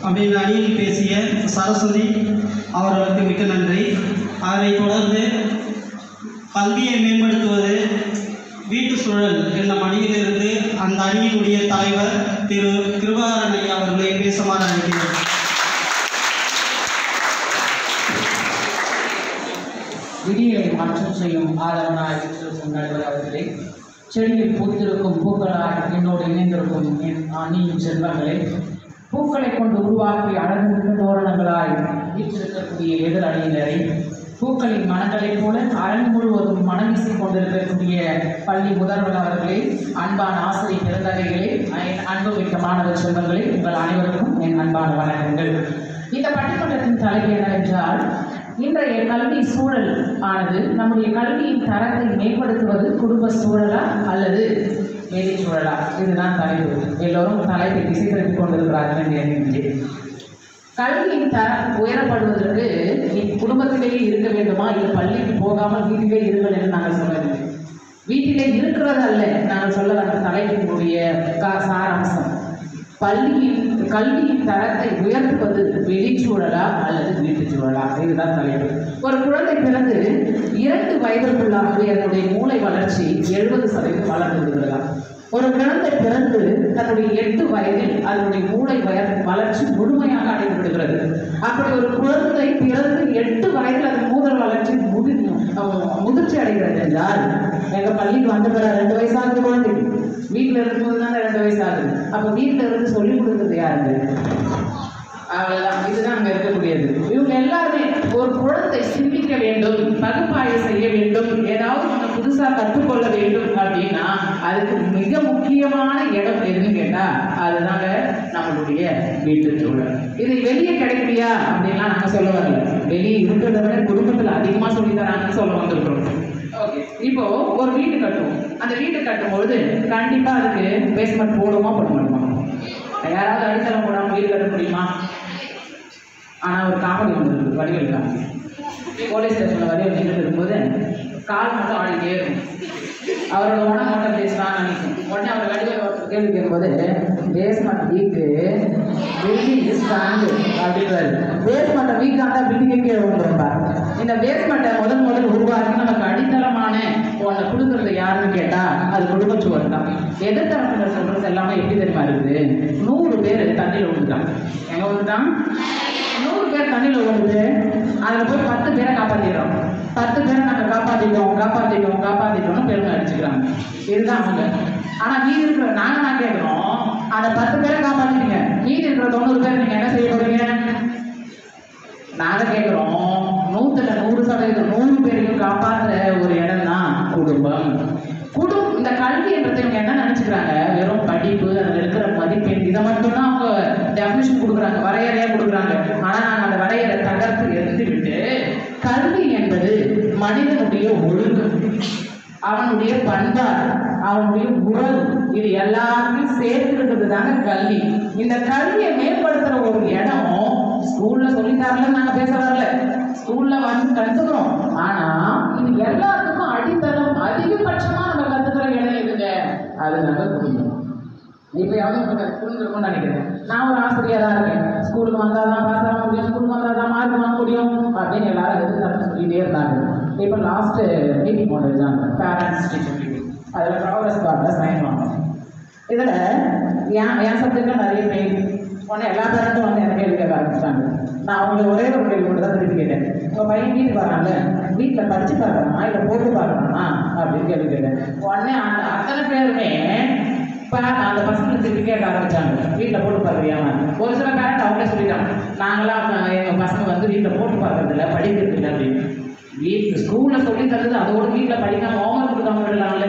அப்படின்ற அணியில் பேசிய சரஸ்வதி அவர்களுக்கு மிக்க நன்றி. அதைத் தொடர்ந்து கல்வியை மேம்படுத்துவது வீட்டு சூழல் என்ற அணியிலிருந்து அந்த அணியினுடைய தலைவர் திரு கிருபாகரன் ஐயா அவர்களை பேசுமாறு அழைக்கிறேன். விடியலை மாற்றம் செய்யும் ஆதரவனாய் நடுவர் அவர்களே, செடியில் பூத்திருக்கும் பூக்களாய் என்னோடு இணைந்திருக்கும் என் அணியின் செல்வங்களே, பூக்களை கொண்டு உருவாக்கி அழகு தோரணங்களாய் வீற்றிருக்கக்கூடிய எதிர் அணியினரை, பூக்களின் மனங்களைப் போல அரண் முழுவதும் மனம் வீசிக் கொண்டிருக்கக்கூடிய பள்ளி முதல்வர் அவர்களே, அன்பான ஆசிரியர் பெருந்தகைகளே, அன்புமிக்க மாணவர் செல்வங்களே, உங்கள் அனைவருக்கும் என் அன்பான வணக்கங்கள். இந்த பட்டிமன்றத்தின் தலைப்பு என்னவென்றால், இன்றைய கல்வி சூழல் ஆனது நம்முடைய கல்வியின் தரத்தை மேம்படுத்துவது குடும்ப சூழலா அல்லது வேலை சூழலா? இதுதான் தலைப்பு. எல்லோரும் தலைப்பை திசை திருப்பிக் கொண்டிருக்கிறார்கள் என்று எண்ணுகின்றேன். கல்வியின் தரம் உயரப்படுவதற்கு குடும்பத்திலேயே இருக்க வேண்டுமா, இல்லை பள்ளிக்கு போகாமல் வீட்டிலே இருங்கள் என்று நாங்கள் சொல்லவில்லை. வீட்டிலே இருக்கிறது அல்ல நாங்கள் சொல்ல வந்த தலைப்பினுடைய சாராம்சம். கல்வியின் தரத்தை உயர்த்துவது வெளிச்சூழலா அல்லது வீட்டு சூழலா? இதுதான் தலைப்பு. ஒரு குழந்தை பிறந்து 2 வயதிற்குள்ளாகவே அதனுடைய மூளை வளர்ச்சி 70% வளர்ந்து விடுகிறதா? ஒரு குழந்தை பிறந்து தன்னுடைய 8 வயதில் அதனுடைய மூளை வளர்ச்சி முழுமையாக அடைந்து விடுகிறது. அப்படி ஒரு குழந்தை பிறந்து 8 வயதில் அதன் மூளை வளர்ச்சி முதிர்ச்சி அடைகிறது என்றால், எங்கள் பள்ளிக்கு வந்த பிறகு 2 வயசாகுது குழந்தை, வீட்டில் இருக்கும்போது தானே 2 வயசாகுது. அப்போ வீட்டில் இருந்து சொல்லிக் கொடுக்குறது யாருங்க? அவ்வளோதான். இதுதான் அங்கே இருக்கக்கூடியது. இவங்க எல்லாருமே ஒரு குழந்தை சிந்திக்க வேண்டும், பகுப்பாய்வு செய்ய வேண்டும், ஏதாவது நம்ம புதுசாக கற்றுக்கொள்ள வேண்டும் அப்படின்னா அதுக்கு மிக முக்கியமான இடம் எதுன்னு கேட்டால் அதுதாங்க நம்மளுடைய வீட்டு சூழல். இது வெளியே கிடைக்கலையா அப்படின்லாம் நாங்கள் சொல்ல வரல. வெளியே இருக்கிறத விட குடும்பத்தில் அதிகமாக சொல்லி தராங்கன்னு சொல்ல வந்துருக்கிறோம். ஓகே, இப்போ ஒரு வீடு கட்டுவோம். அந்த வீடு கட்டும்பொழுது கண்டிப்பாக அதுக்கு பேஸ்மெண்ட் போடுமா போட மாட்டோமா? யாராவது அடித்தளம் போடாமல் வீடு கட்ட முடியுமா? ஆனால் ஒரு காமெடி ஒன்று இருக்குது. வடிவேல் காமெடி. போலீஸ் ஸ்டேஷனில் வடிவேல் நின்றுட்டு இருக்கும்போது கால் மட்டும் ஆடிட்டே இருக்கும். அவரோட மட்டும் பேசலாம்னு நினைக்கும். உடனே அவர் வடிவேல் கேள்வி கேட்கும்போது, பேஸ்மெண்ட் வீக்கு பில்டிங் ஸ்ட்ராங்கு அப்படின்றாரு. பேஸ்மெண்ட்டை வீக்காக இருந்தால் பில்டிங்கே கீழே விழுந்துருப்பார். இந்த பேஸ்மெண்ட்டை முதல் உருவாக்கி நமக்கு அடித்தளமான ஒன்றை கொடுக்குறது யாருன்னு கேட்டால் அது குடும்பச்சுவர் தான். எதிர்த்தரப்பினர் சொல்கிறது எல்லாமே எப்படி தெரியுமா இருக்குது? 100 பேர் தண்ணியில் விழுந்துட்டான். எங்கே விழுந்துட்டான்? 100 பேர் தண்ணியில் விழுந்து அதில் போய் 10 பேரை காப்பாற்றிடுறோம். 10 பேரை நாங்கள் காப்பாற்றிட்டோம்னு பெருமை அடிச்சுக்கிறாங்க. இதுதான் அவங்க. ஆனால் மீதி இருக்கிற நான் கேட்குறோம், அந்த 10 பேரை காப்பாற்றிட்டீங்க, மீதி இருக்கிற 90 பேர் நீங்கள் என்ன செய்ய போறீங்க? நாங்கள் கேட்குறோம், 100% 100 பேரையும் காப்பாற்றுற ஒரு இடம் தான் குடும்பம். இந்த கல்வின்றதை இவங்க என்ன நினச்சிக்கிறாங்க? வெறும் படிப்பு, அதில் இருக்கிற மதிப்பெண், இதை மட்டும்தான் அவங்க டெஃபினிஷன் கொடுக்குறாங்க, வரையறையாக கொடுக்குறாங்க. ஆனால் நாங்கள் அந்த வரையறை தகர்த்து எடுத்துக்கிட்டு கல்வி என்பது மனிதனுடைய ஒழுங்கு, அவனுடைய பண்பாடு, அவனுடைய உறவு, இது எல்லாருமே சேர்த்துக்கிட்டது தாங்க கல்வி. இந்த கல்வியை மேம்படுத்துகிற ஒரு இடம் ஸ்கூலில் சொல்லித்தாரலன்னு நாங்கள் பேச வரல. ஸ்கூலில் வந்து கற்றுக்கிறோம். ஆனால் இது எல்லாத்துக்கும் அடித்தளம் அதிகபட்சமாக நம்ம கற்றுக்கிற இடம் எதுங்க? அது நாங்கள் குடும்பம். இப்போ எவ்வளோ புரிஞ்சிருக்கும்னு நினைக்கிறேன். நான் ஒரு ஆசிரியராக இருக்கேன். ஸ்கூலுக்கு வந்தால் தான் பாஸ் ஆக முடியும், ஸ்கூலுக்கு வந்தால் தான் மார்க் வாங்க முடியும் அப்படின்னு எல்லாரும் எதிர்த்தாலும் சொல்லிகிட்டே இருந்தாங்க. இப்போ லாஸ்ட்டு மீட்டிங் கொண்டு வச்சாங்க, பேரண்ட்ஸ் டீச்சர் மீட்டிங். அதில் ப்ராக்ரஸ் கார்டில் சைன் வாங்கணும். இதில் என் சப்ஜெக்டில் நிறைய பெயின். உடனே எல்லா பேரண்ட்டும் வந்து எனக்கு கேள்வி கேட்க ஆரம்பிச்சிட்டாங்க. நான் அவங்களை ஒரே ஒரு கேள்வி மட்டும் தான் திருப்பி கேட்டேன். உங்கள் பையன் வீட்டுக்கு வராங்க, வீட்டில் படித்து பார்க்கணுமா இல்லை போட்டு பார்க்கணுமா அப்படின்னு கேள்வி கேட்டேன். உடனே அந்த அத்தனை பேருமே அந்த பசங்களை திருப்பி கேட்க ஆரம்பித்தாங்க, வீட்டில் போட்டு பார்க்குறியாமா? ஒரு சில பேரண்ட் அவங்களே சொல்லிட்டாங்க, நாங்களாம் எங்கள் பசங்க வந்து வீட்டில் போட்டு பார்க்கறதில்ல, படிக்கிறது இல்லை அப்படின்னு. ஸ்கூலில் சொல்லி தருது, அதோட வீட்டில் படிக்காம ஹோம்ஒர்க் கொடுக்காம விடலாம்ல.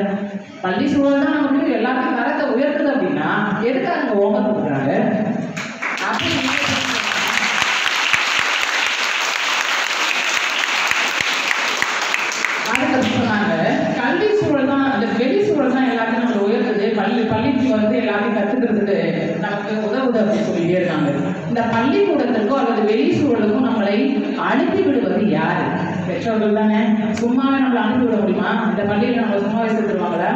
பள்ளி சூழல் தான் நமக்கு எல்லாத்தையும் தரத்தை உயர்த்துது அப்படின்னா எதுக்காக அங்கே ஹோம்ஒர்க் கொடுக்குறாங்க? அப்படி அதுக்கு சொன்னாங்க, கல்வி சூழல் தான், அந்த வெளி சூழல் தான் எல்லாத்தையும் நம்ம உயர்த்துது. பள்ளிக்கு வந்து எல்லாத்தையும் கற்றுக்கிறதுக்கு நமக்கு உதவுது அப்படின்னு சொல்லிட்டே இருக்காங்க. இந்த பள்ளிக்கூடத்திற்கோ அல்லது வெளி சூழலுக்கும் நம்மளை அனுப்பி விடுவது யாரு? பெற்றோர்கள் தானே. சும்மாவே நம்மளை அனுப்பி விட முடியுமா? இந்த பள்ளியில் நம்ம சும்மாவே சேர்த்துருவாங்களா?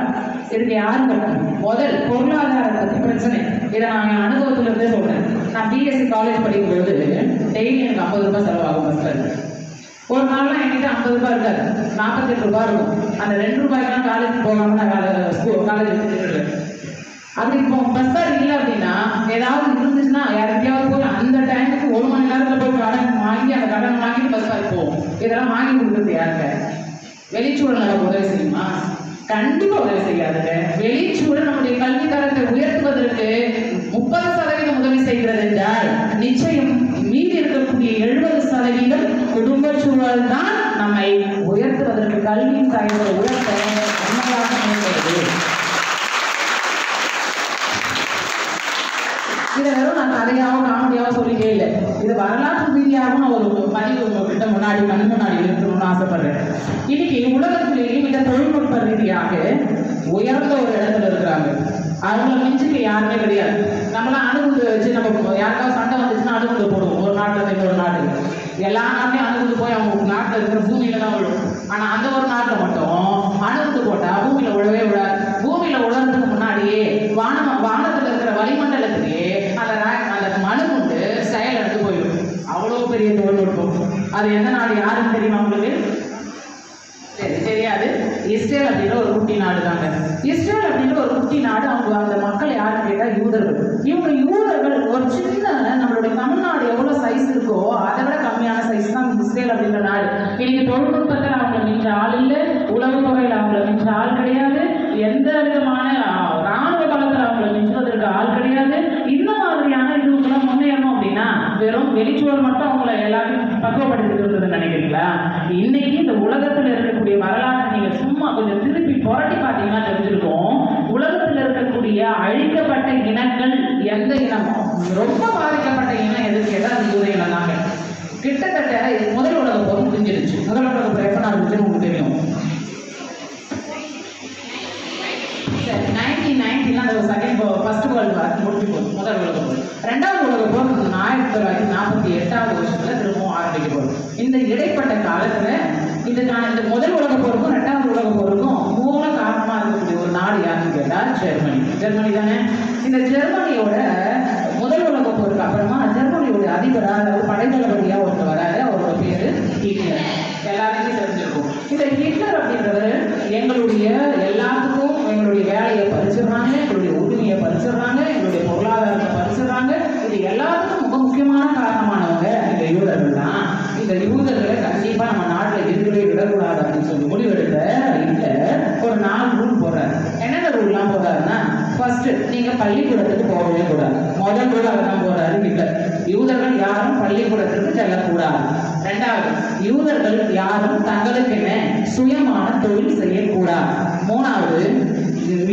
இதுக்கு யாரும் கட்டணும்? முதல் பொருளாதாரத்தை பற்றி பிரச்சனை. இதை நான் என் அனுபவத்துல இருந்தே சொல்றேன். நான் பிஎஸ்சி காலேஜ் படிக்கும்போது டெய்லி எனக்கு 50 ரூபாய் செலவாகும் பஸ் ஃபேர். ஒரு நாள்லாம் என்கிட்ட 50 ரூபாய் இருக்காது, 48 ரூபாய் இருக்கும். அந்த 2 ரூபாய்க்கெல்லாம் காலேஜ் போகாம நான் காலேஜ் வச்சுட்டு அது இப்போ பஸ் ஃபேர் இல்லை அப்படின்னா ஏதாவது இருந்துச்சுன்னா யாருக்கையாவது போய் அந்த டைமுக்கு 1 மணி நேரத்தில் போய் கடன் வாங்கி அந்த கடன் வாங்கிட்டு பஸ் ஃபேர் போவோம். இதெல்லாம் வாங்கி கொடுக்குறது யாருங்க? வெளிச்சூழல் நமக்கு உதவி செய்யுமா? கண்டிப்பா உதவி செய்யாதுங்க. வெளிச்சூழல் நம்முடைய கல்வி தரத்தை உயர்த்துவதற்கு 30% உதவி செய்கிறது என்றால் நிச்சயம் மீதி இருக்கக்கூடிய 70% குடும்ப சூழல் தான் நம்மை உயர்த்துவதற்கு கல்வியின் தரத்தை உயர்த்த உண்மையாக அமைகிறது. இதை வெறும் நான் கதையாகவும் காமெடியாகவும் சொல்லிட்டே இல்லை. இது வரலாற்று ரீதியாகவும் நான் ஒரு பதிவு உங்ககிட்ட முன்னாடி கண் முன்னாடி இருக்கணும்னு ஆசைப்படுறேன். இன்னைக்கு உலகத்திலேயே மிக தொழில்நுட்ப ரீதியாக உயர்ந்த ஒரு இடத்துல இருக்கிறாங்க. அவங்கள மிஞ்சிக்க யாருமே கிடையாது. நம்மளாம் அணுகுண்டு வச்சு நம்ம யாருக்காவது சண்டை வந்துச்சுன்னா அணுகுண்டு போடுவோம். ஒரு நாட்டில் இன்னொரு நாட்டுக்கு எல்லா நாட்டையும் அணுகுண்டு போய் அவங்க நாட்டில் இருக்கிற பூமியில தான் விழும். ஆனால் அந்த ஒரு நாட்டில் மட்டும் அணுகுண்டு போட்டால் பூமியில விழவே விழாது. பூமியில உழறதுக்கு முன்னாடியே வானத்தில் இருக்கிற வளிமண்டலத்திலேயே அந்த மணுகுண்டு செயல் எடுத்து போயிடும். அவ்வளோ பெரிய தொழில்நுட்பம். அது எந்த நாடு யாருன்னு தெரியுமா உங்களுக்கு? தெரியாது. இஸ்ரேல் அப்படின்ற ஒரு குட்டி நாடு தாங்க. இஸ்ரேல் அப்படின்ற ஒரு குட்டி நாடு. அவங்க அந்த மக்கள் யாருன்னு கேட்டால் யூதர்கள். இவங்க யூதர்கள் ஒரு சின்ன நம்மளுடைய தமிழ்நாடு எவ்வளோ சைஸ் இருக்கோ அதை விட கம்மியான சைஸ் தான் இஸ்ரேல் அப்படின்ற நாடு. இன்னைக்கு தொழில்நுட்பத்தில் அவங்களை மிஞ்ச ஆள் இல்லை, உளவு தொகையில் அவங்களை மிஞ்ச ஆள் கிடையாது, எந்த விதமான ராணுவ காலத்தில் அவங்களை மிஞ்சுவதற்கு ஆள் கிடையாது. இந்த மாதிரியான இதுக்கெல்லாம் முன்னேறணும் அப்படின்னா வெறும் வெளிச்சூழல் மட்டும் அவங்கள எல்லாத்தையும் பக்குவப்படுத்திட்டு இருந்ததுன்னு நினைக்கிறீங்களா? இன்னைக்கு இந்த உலகத்தில் இருக்கக்கூடிய வரலாற்றை நீங்க சும்மா கொஞ்சம் திருப்பி புரட்டி பார்த்தீங்கன்னா தெரிஞ்சிருக்கும். உலகத்தில் இருக்கக்கூடிய அழிக்கப்பட்ட இனங்கள் எந்த இனமும் ரொம்ப பாதிக்கப்பட்ட இனம் எதுன்னு கேட்டால் அது யூத இனம் தாங்க. கிட்டத்தட்ட முதல் உலக போர் முடிஞ்சிருச்சு. முதல் உலக போர் எப்போ நடந்துச்சுன்னு உங்களுக்கு தெரியும். 1990 அந்த செகண்ட் ஃபர்ஸ்ட் வேர்ல்டு வார் முடிஞ்சு போகுது. முதல் உலக போர். ரெண்டாவது உலக போர் 1948 வருஷத்துல திரும்பவும் ஆரம்பிக்க போகுது. இந்த இடைப்பட்ட காலத்துல இந்த முதல் உலக போருக்கும் 2வது உலக போருக்கும் மூல காரணமா இருக்கக்கூடிய ஒரு நாடு யாருன்னு கேட்டா ஜெர்மனி. ஜெர்மனி தானே. இந்த ஜெர்மனியோட முதல் உலக போருக்கு அப்புறமா ஜெர்மனியோட அதிபரா அதாவது படைத்தளபதியா ஒருத்தர் வராரு. அவரோட பேரு ஹிட்லர். எல்லாருமே தெரிஞ்சிருக்கும். இந்த ஹிட்லர் அப்படின்றவர் எங்களுடைய எல்லாத்துக்கும் எங்களுடைய வேலையை பறிச்சிடுறாங்க, எங்களுடைய உரிமையை பறிச்சிடுறாங்க, எங்களுடைய பொருளாதாரத்தை பறிச்சிடுறாங்க. இது எல்லாத்துக்கும் மிக முக்கியமான காரணமானவங்க இந்த யூதர்கள் தான். இந்த யூதர்களை கண்டிப்பா நம்ம நாட்டில் இருக்கவே விடக்கூடாது அப்படின்னு சொல்லி முடிவெடுத்த ஹிட்லர் ஒரு 4 ரூல் போடுறாரு. என்னென்ன ரூல்லாம் போடுறாருன்னா, ஃபர்ஸ்ட் நீங்க பள்ளிக்கூடத்துக்கு போகவே கூடாது. முதல் ரூல் அதான் போடுறாரு ஹிட்லர். யூதர்கள் யாரும் பள்ளிக்கூடத்திற்கு செல்லக்கூடாது. 2வது யூதர்கள் யாரும் தங்களுக்கென சுயமான தொழில் செய்யக்கூடாது. 3வது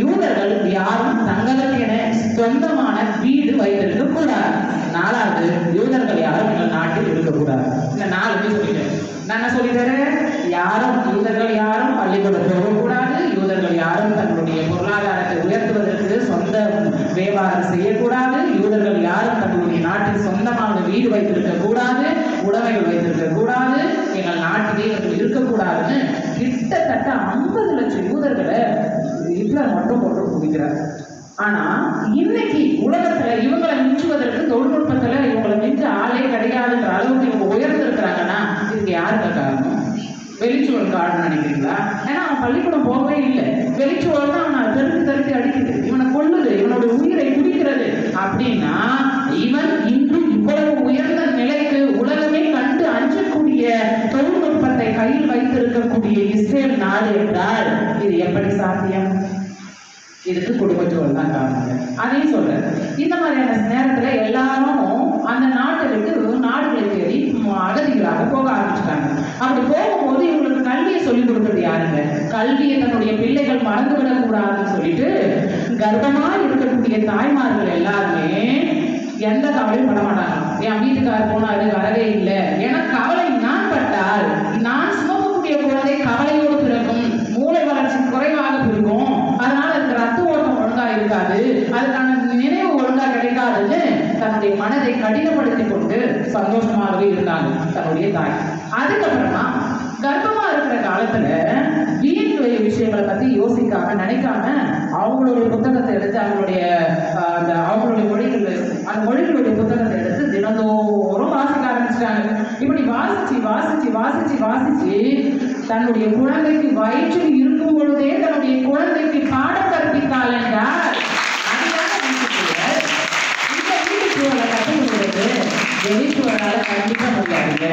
யூதர்கள் யாரும் தங்களுக்கென சொந்தமான வீடு வைத்திருக்க கூடாது. 4வது யூதர்கள் யாரும் எங்கள் நாட்டில் இருக்கக்கூடாது. இந்த 4 சொல்லிட்டேன். நான் என்ன சொல்லித்தரேன்? யூதர்கள் யாரும் பள்ளிக்கூடம் போகக்கூடாது. யூதர்கள் யாரும் தங்களுடைய பொருளாதாரத்தை உயர்த்துவதற்கு சொந்த வியாபாரம் செய்யக்கூடாது. யூதர்கள் யாரும் தங்களுடைய நாட்டில் சொந்தமாக வீடு வைத்திருக்க கூடாது, உடைமைகள் வைத்திருக்க கூடாது, எங்கள் நாட்டிலே இவர்கள் இருக்கக்கூடாதுன்னு கிட்டத்தட்ட 50 லட்சம் யூதர்களை ஹிட்லர் மட்டும் போட்டு குவிக்கிறார். ஆனா இன்னைக்கு உலகத்துல இவங்களை மிஞ்சுவதற்கு தொழில்நுட்பத்துல இவங்களை மிஞ்ச ஆளே கிடையாதுன்ற அளவுக்கு இவங்க உயர்ந்திருக்கிறாங்கன்னா இதுக்கு யாருக்கு காரணம்? வெளிச்சூழல் காரணம் நினைக்கிறீங்களா? ஏன்னா அவன் பள்ளிக்கூடம் போகவே இல்லை. வெளிச்சூழல் தான் அவனை தடுத்து அடிக்குது, இவனை கொல்லுது, இவனுடைய உயிரை குடிக்கிறது. அப்படின்னா இவன் இன்று இவ்வளவு உயர்ந்த நிலைக்கு உலகமே கண்டு அஞ்சக்கூடிய தொழில்நுட்பத்தை கையில் வைத்திருக்கக்கூடிய இஸ்ரேல் நாடு என்றால் இது எப்படி சாத்தியம்? இதுக்கு குடும்பச்சூழல் தான் காரணம். அதையும் சொல்றேன். இந்த மாதிரியான நேரத்துல எல்லாரும் அந்த நாட்டை விட்டு நாடுகளை தேடி அகதிகளாக போக ஆரம்பிச்சிட்டாங்க. அப்படி போகும்போது இவங்களுக்கு கல்வியை சொல்லிக் கொடுத்தது யாருங்க? கல்வியை தன்னுடைய பிள்ளைகள் மறந்துவிடக் கூடாதுன்னு சொல்லிட்டு கர்ப்பமா இருக்கக்கூடிய தாய்மார்கள் எல்லாருமே எந்த கவலையும் பட மாட்டாங்க. என் வீட்டுக்காரர் போனாரு வரவே இல்லை, ஏன்னா கவலை நான் பட்டால் நான் சுமக்கக்கூடிய குழந்தை கவலையோடு பிறக்கும், மூளை வளர்ச்சி குறைவாக பிறக்கும், அதனால அதுக்கு ரத்த ஓட்டம் ஒழுங்கா இருக்காது, அதுக்கான நினைவு ஒழுங்கா கிடைக்காதுன்னு தன்னுடைய மனதை கடினப்படுத்தி கொண்டு சந்தோஷமாகவே இருந்தாங்க தன்னுடைய தாய். அதுக்கப்புறமா கர்ப்பமா இருக்கிற காலத்துல வீட்டு விஷயங்களை பத்தி யோசிக்காம நினைக்காம அவங்களுடைய புத்தகத்தை எடுத்து அவங்களுடைய மொழிகள் அந்த மொழிகளுடைய புத்தகத்தை எடுத்து தினந்தோறும் வாசிக்க ஆரம்பிச்சிட்டாங்க. இப்படி வாசிச்சு தன்னுடைய குழந்தைக்கு வயிற்றில் இருக்கும் பொழுதே தன்னுடைய குழந்தைக்கு பாடம் கற்பித்தாள் என்றால் இந்த வீட்டுச்சூழலை கற்றுக்கிறது வெளிச்சூழலால கண்டிப்பா முடியாதுங்க.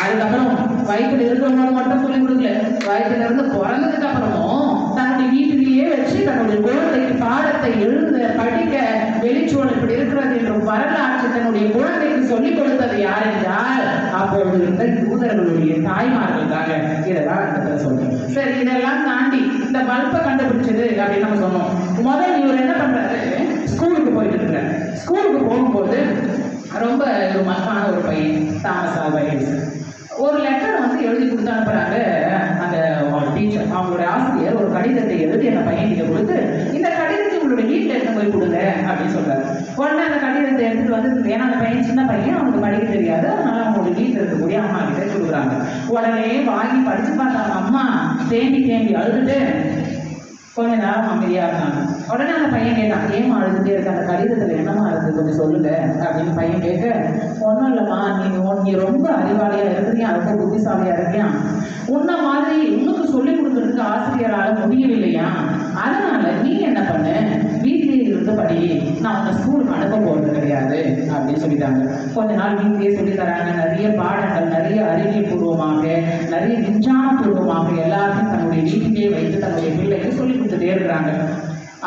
அதுக்கப்புறம் வயிற்றுல இருக்கிறவங்க மட்டும் சொல்லிக் கொடுக்கல, வயிற்றுல இருந்து பிறந்ததுக்கு அப்புறமும் தன்னுடைய வீட்டிலேயே வச்சு தன்னுடைய குழந்தைக்கு பாடத்தை எழுத படிக்க வெளிச்சூழல் இப்படி இருக்கிறது என்ற வரலாற்று தன்னுடைய குழந்தைக்கு சொல்லிக் கொடுத்தது யார் என்றால் அப்பொழுது இருந்த யூதர்களுடைய தாய்மார்கள் தாங்க. இதெல்லாம் இடத்துல சொல்றேன். சரி, இதெல்லாம் தாண்டி இந்த பல்பை கண்டுபிடிச்சது அப்படின்னு நம்ம சொன்னோம். முதல் இவர் என்ன பண்றாரு, ஸ்கூலுக்கு போயிட்டு இருக்கிறார். ஸ்கூலுக்கு போகும்போது ரொம்ப ஒரு மகமான ஒரு பையன் தாமஸ் ஆல்வா எடிசன் ஒரு லெட்டர் வந்து எழுதி கொடுத்து அனுப்புறாங்க. அந்த டீச்சர் அவங்களுடைய ஆசிரியர் ஒரு கடிதத்தை எழுதி அந்த பையன்கிட்ட கொடுத்து இந்த கடிதத்தை உங்களுடைய வீட்டில் எடுத்து போய் கொடுங்க அப்படின்னு சொல்றாரு. உடனே அந்த கடிதத்தை எடுத்துட்டு வந்து, ஏன்னா அந்த பையன் சின்ன பையன், அவனுக்கு படிக்க தெரியாது, அதனால அவங்களுடைய வீட்டில் இருக்கக்கூடிய அம்மா கிட்ட கொடுக்குறாங்க. உடனே வாங்கி படிச்சு பார்த்தாங்க. அம்மா தேம்பி அழுதுட்டு கொஞ்ச நேரம் அமைதியா இருந்தாங்க. உடனே அந்த பையன் கேட்டான், ஏமா அழுதுட்டே இருக்க, அந்த கடிதத்துல என்னமா இருக்கு கொஞ்சம் சொல்லுங்க அப்படின்னு பையன் கேட்க, ஒன்றும் இல்லைம்மா, நீ ரொம்ப அறிவாளியா இருக்கிறியா, ரொம்ப புத்திசாலியா இருக்கியா, உன்ன மாதிரி உனக்கு சொல்லிக் கொடுக்கறதுக்கு ஆசிரியரால முடியவில்லையா, அதனால நீ என்ன பண்ணு, வீட்டிலேயே இருந்து படி, நான் உன்னை ஸ்கூலுக்கு அனுப்ப போறது கிடையாது அப்படின்னு சொல்லிட்டாங்க. கொஞ்ச நாள் வீட்டிலேயே சொல்லி தராங்க. நிறைய பாடங்கள், நிறைய அறிவியல் பூர்வமாக, நிறைய விஞ்ஞான பூர்வமாக எல்லாத்தையும் தன்னுடைய வீட்டிலேயே வைத்து தன்னுடைய பிள்ளைக்கு சொல்லி கொடுத்துட்டே இருக்கிறாங்க.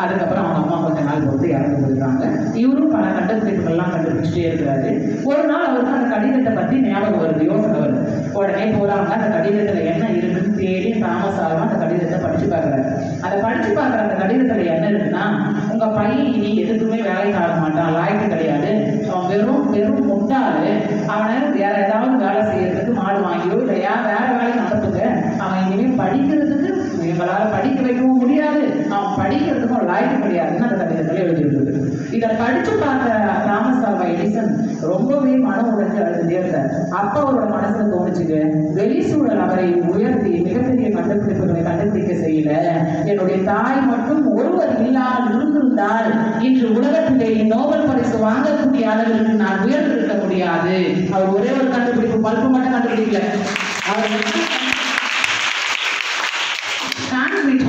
அதுக்கப்புறம் அவங்க அம்மா கொஞ்ச நாள் பொறுத்து இறந்து போயிருக்காங்க. இவரும் பல கண்டுபிடிப்புகள்லாம் கண்டுபிடிச்சிட்டே இருக்கிறாரு. ஒரு நாள் அவருக்கு அந்த கடிதத்தை பற்றி ஞாபகம் வருது, யோசனை வருது. உடனே போறாங்க, அந்த கடிதத்துல என்ன இருக்குன்னு தேடி தாமஸ் ஆல்வா அந்த கடிதத்தை படிச்சு பார்க்குறாரு. அதை படிச்சு பார்க்குற அந்த கடிதத்துல என்ன இருக்குன்னா, உங்க பையன் இனி எதுக்குமே வேலைக்கு ஆக மாட்டான், லாய்க்கு கிடையாது, அவன் வெறும் முட்டாளு, அவனை வேற ஏதாவது வேலை செய்யறதுக்கு மாடு வாங்கியோ இல்லையா வேற வேலைக்கு நடத்துங்க, அவன் இனிமேல் படிக்கிறதுக்கு எங்களால் படிக்க வைக்கவும் முடியாது, அவன் படிக்கிறதுக்கும் லாய்க்கு கிடையாதுன்னு அந்த கடிதத்தில் எழுதியிருந்தது. இதை படிச்சு பார்த்த தாமஸ் ஆல்வா எடிசன் ரொம்பவே மனம் உடைஞ்சு அழுதுட்டே இருந்தார். அப்ப அவரோட மனசுல தோணுச்சுங்க, வெளிச்சூழல் அவரை உயர்த்தி மிகப்பெரிய கண்டுபிடிப்புகளை கண்டுபிடிக்க செய்யல, என்னுடைய தாய் மட்டும் ஒருவர் இல்லாமல் இருந்திருந்தால் இன்று உலகத்திலேயே நோபல் பரிசு வாங்கக்கூடிய அளவிற்கு நான் உயர்ந்திருக்க முடியாது. அவர் ஒரே ஒரு கண்டுபிடிப்பு, பல்பு மட்டும் கண்டுபிடிக்கல, அவர்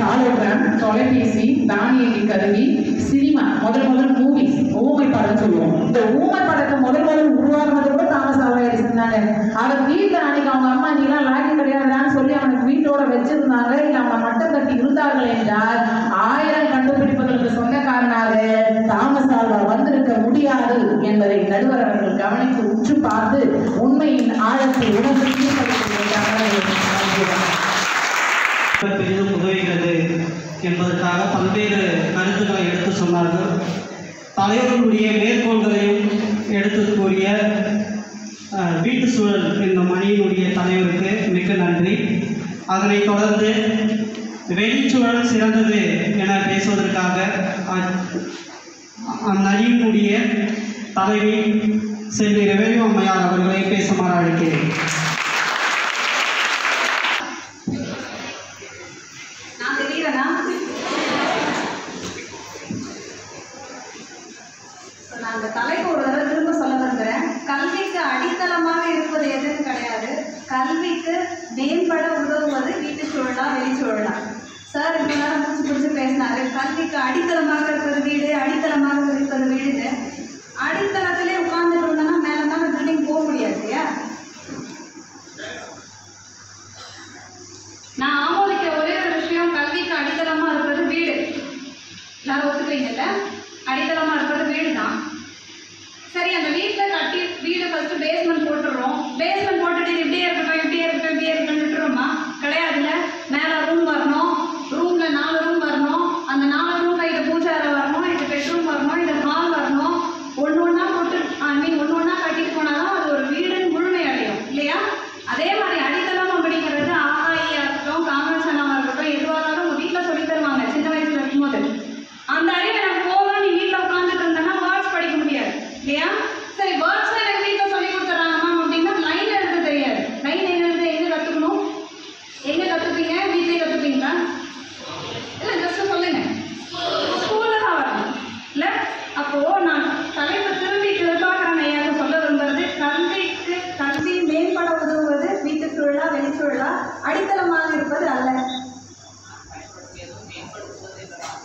ஹாலோகிராம், தொலைபேசி, தானியங்கி கருவி, சினிமா, முதல் மூவிஸ், ஊமை படம் சொல்லுவோம். இந்த ஊமை படத்தை முதல் உருவாக்குனது கூட தாமஸ் ஆல்வா எடிசன் தாங்க. அவர் வீட்டில் அன்னைக்கு அவங்க அம்மா நீலாம் லாக்கி கிடையாதுன்னு சொல்லி அவனுக்கு வீட்டோட வச்சிருந்தாங்க, இல்லை அவங்க மட்டம் கட்டி இருந்தார்கள் என்றால் 1000 கண்டுபிடிப்புகளுக்கு சொந்தக்காரனாக தாமஸ் ஆல்வா வந்திருக்க முடியாது என்பதை நடுவர் அவர்கள் கவனித்து உற்று பார்த்து உண்மையின் ஆழத்தை உணர்ந்து பெரிதும் உதவுகிறது என்பதற்காக பல்வேறு கருத்துக்களை எடுத்து சொன்னார்கள். தலைவர்களுடைய மேற்கோள்களையும் எடுத்து கூறிய வீட்டு சூழல் என்னும் அணியினுடைய தலைவருக்கு மிக்க நன்றி. அதனைத் தொடர்ந்து வெளிச்சூழல் சிறந்தது என பேசுவதற்காக அந்நணியினுடைய தலைவி செல்வி ரெவென்யூ அம்மையார் அவர்களை பேசுமாறு அழைக்கிறேன். நான் அந்த தலைப்பு ஒரு தடவை திரும்ப சொல்ல விரும்புகிறேன். கல்விக்கு அடித்தளமாக இருப்பது எதுன்னு கிடையாது, கல்விக்கு மேம்பட உதவுவது வீட்டு சூழலா வெளிச்சூழலா. சார் இப்போ நேரம் முடிச்சு பிடிச்சி பேசினாரு, கல்விக்கு அடித்தளமாக இருப்பது வீடு, அடித்தளமாக இருப்பது வீடுன்னு. அடித்தளத்திலே உட்கார்ந்துட்டு இருந்தோம்னா மேலே தான் பில்டிங் போக முடியாது இல்லையா. நான் ஆமோதிக்க ஒரே ஒரு விஷயம், கல்விக்கு அடித்தளமாக இருப்பது வீடு. எல்லாரும் ஒத்துக்கிறீங்கல்ல, அடித்தளமாக இருக்கிறது வீடு தான். சரி, அந்த வீட்டில் கட்டி வீடு ஃபஸ்ட்டு பேஸ்மெண்ட் போட்டுடுறோம். பேஸ்மெண்ட் போட்டுட்டு இப்படியே இருக்கட்டும் விட்டுருமா? கிடையாதுல்ல. மேலே ரூம் வரணும், ரூமில் 4 ரூம் வரணும், அந்த 4 ரூமில் இது பூஜாரை வரணும், இது பெட்ரூம் வரணும், இது ஹால் வரணும். ஒன்று ஒன்றா போட்டு ஒன்று ஒன்றா கட்டிட்டு போனால் தான் அது ஒரு வீடுன்னு முழுமை அடையும் இல்லையா. அதே மாதிரி அடித்தளம் அப்படிங்கிறது ஆகாயியாக இருக்கட்டும், காமர்ஷனாக இருக்கட்டும், எதுவாக இருந்தாலும் உங்கள் வீட்டில் சொல்லி தருவாங்க சின்ன வயசில் இருக்கும்போது. அந்த அறிவை நம்ம போதும், நீ வீட்டில் உட்காந்துட்டு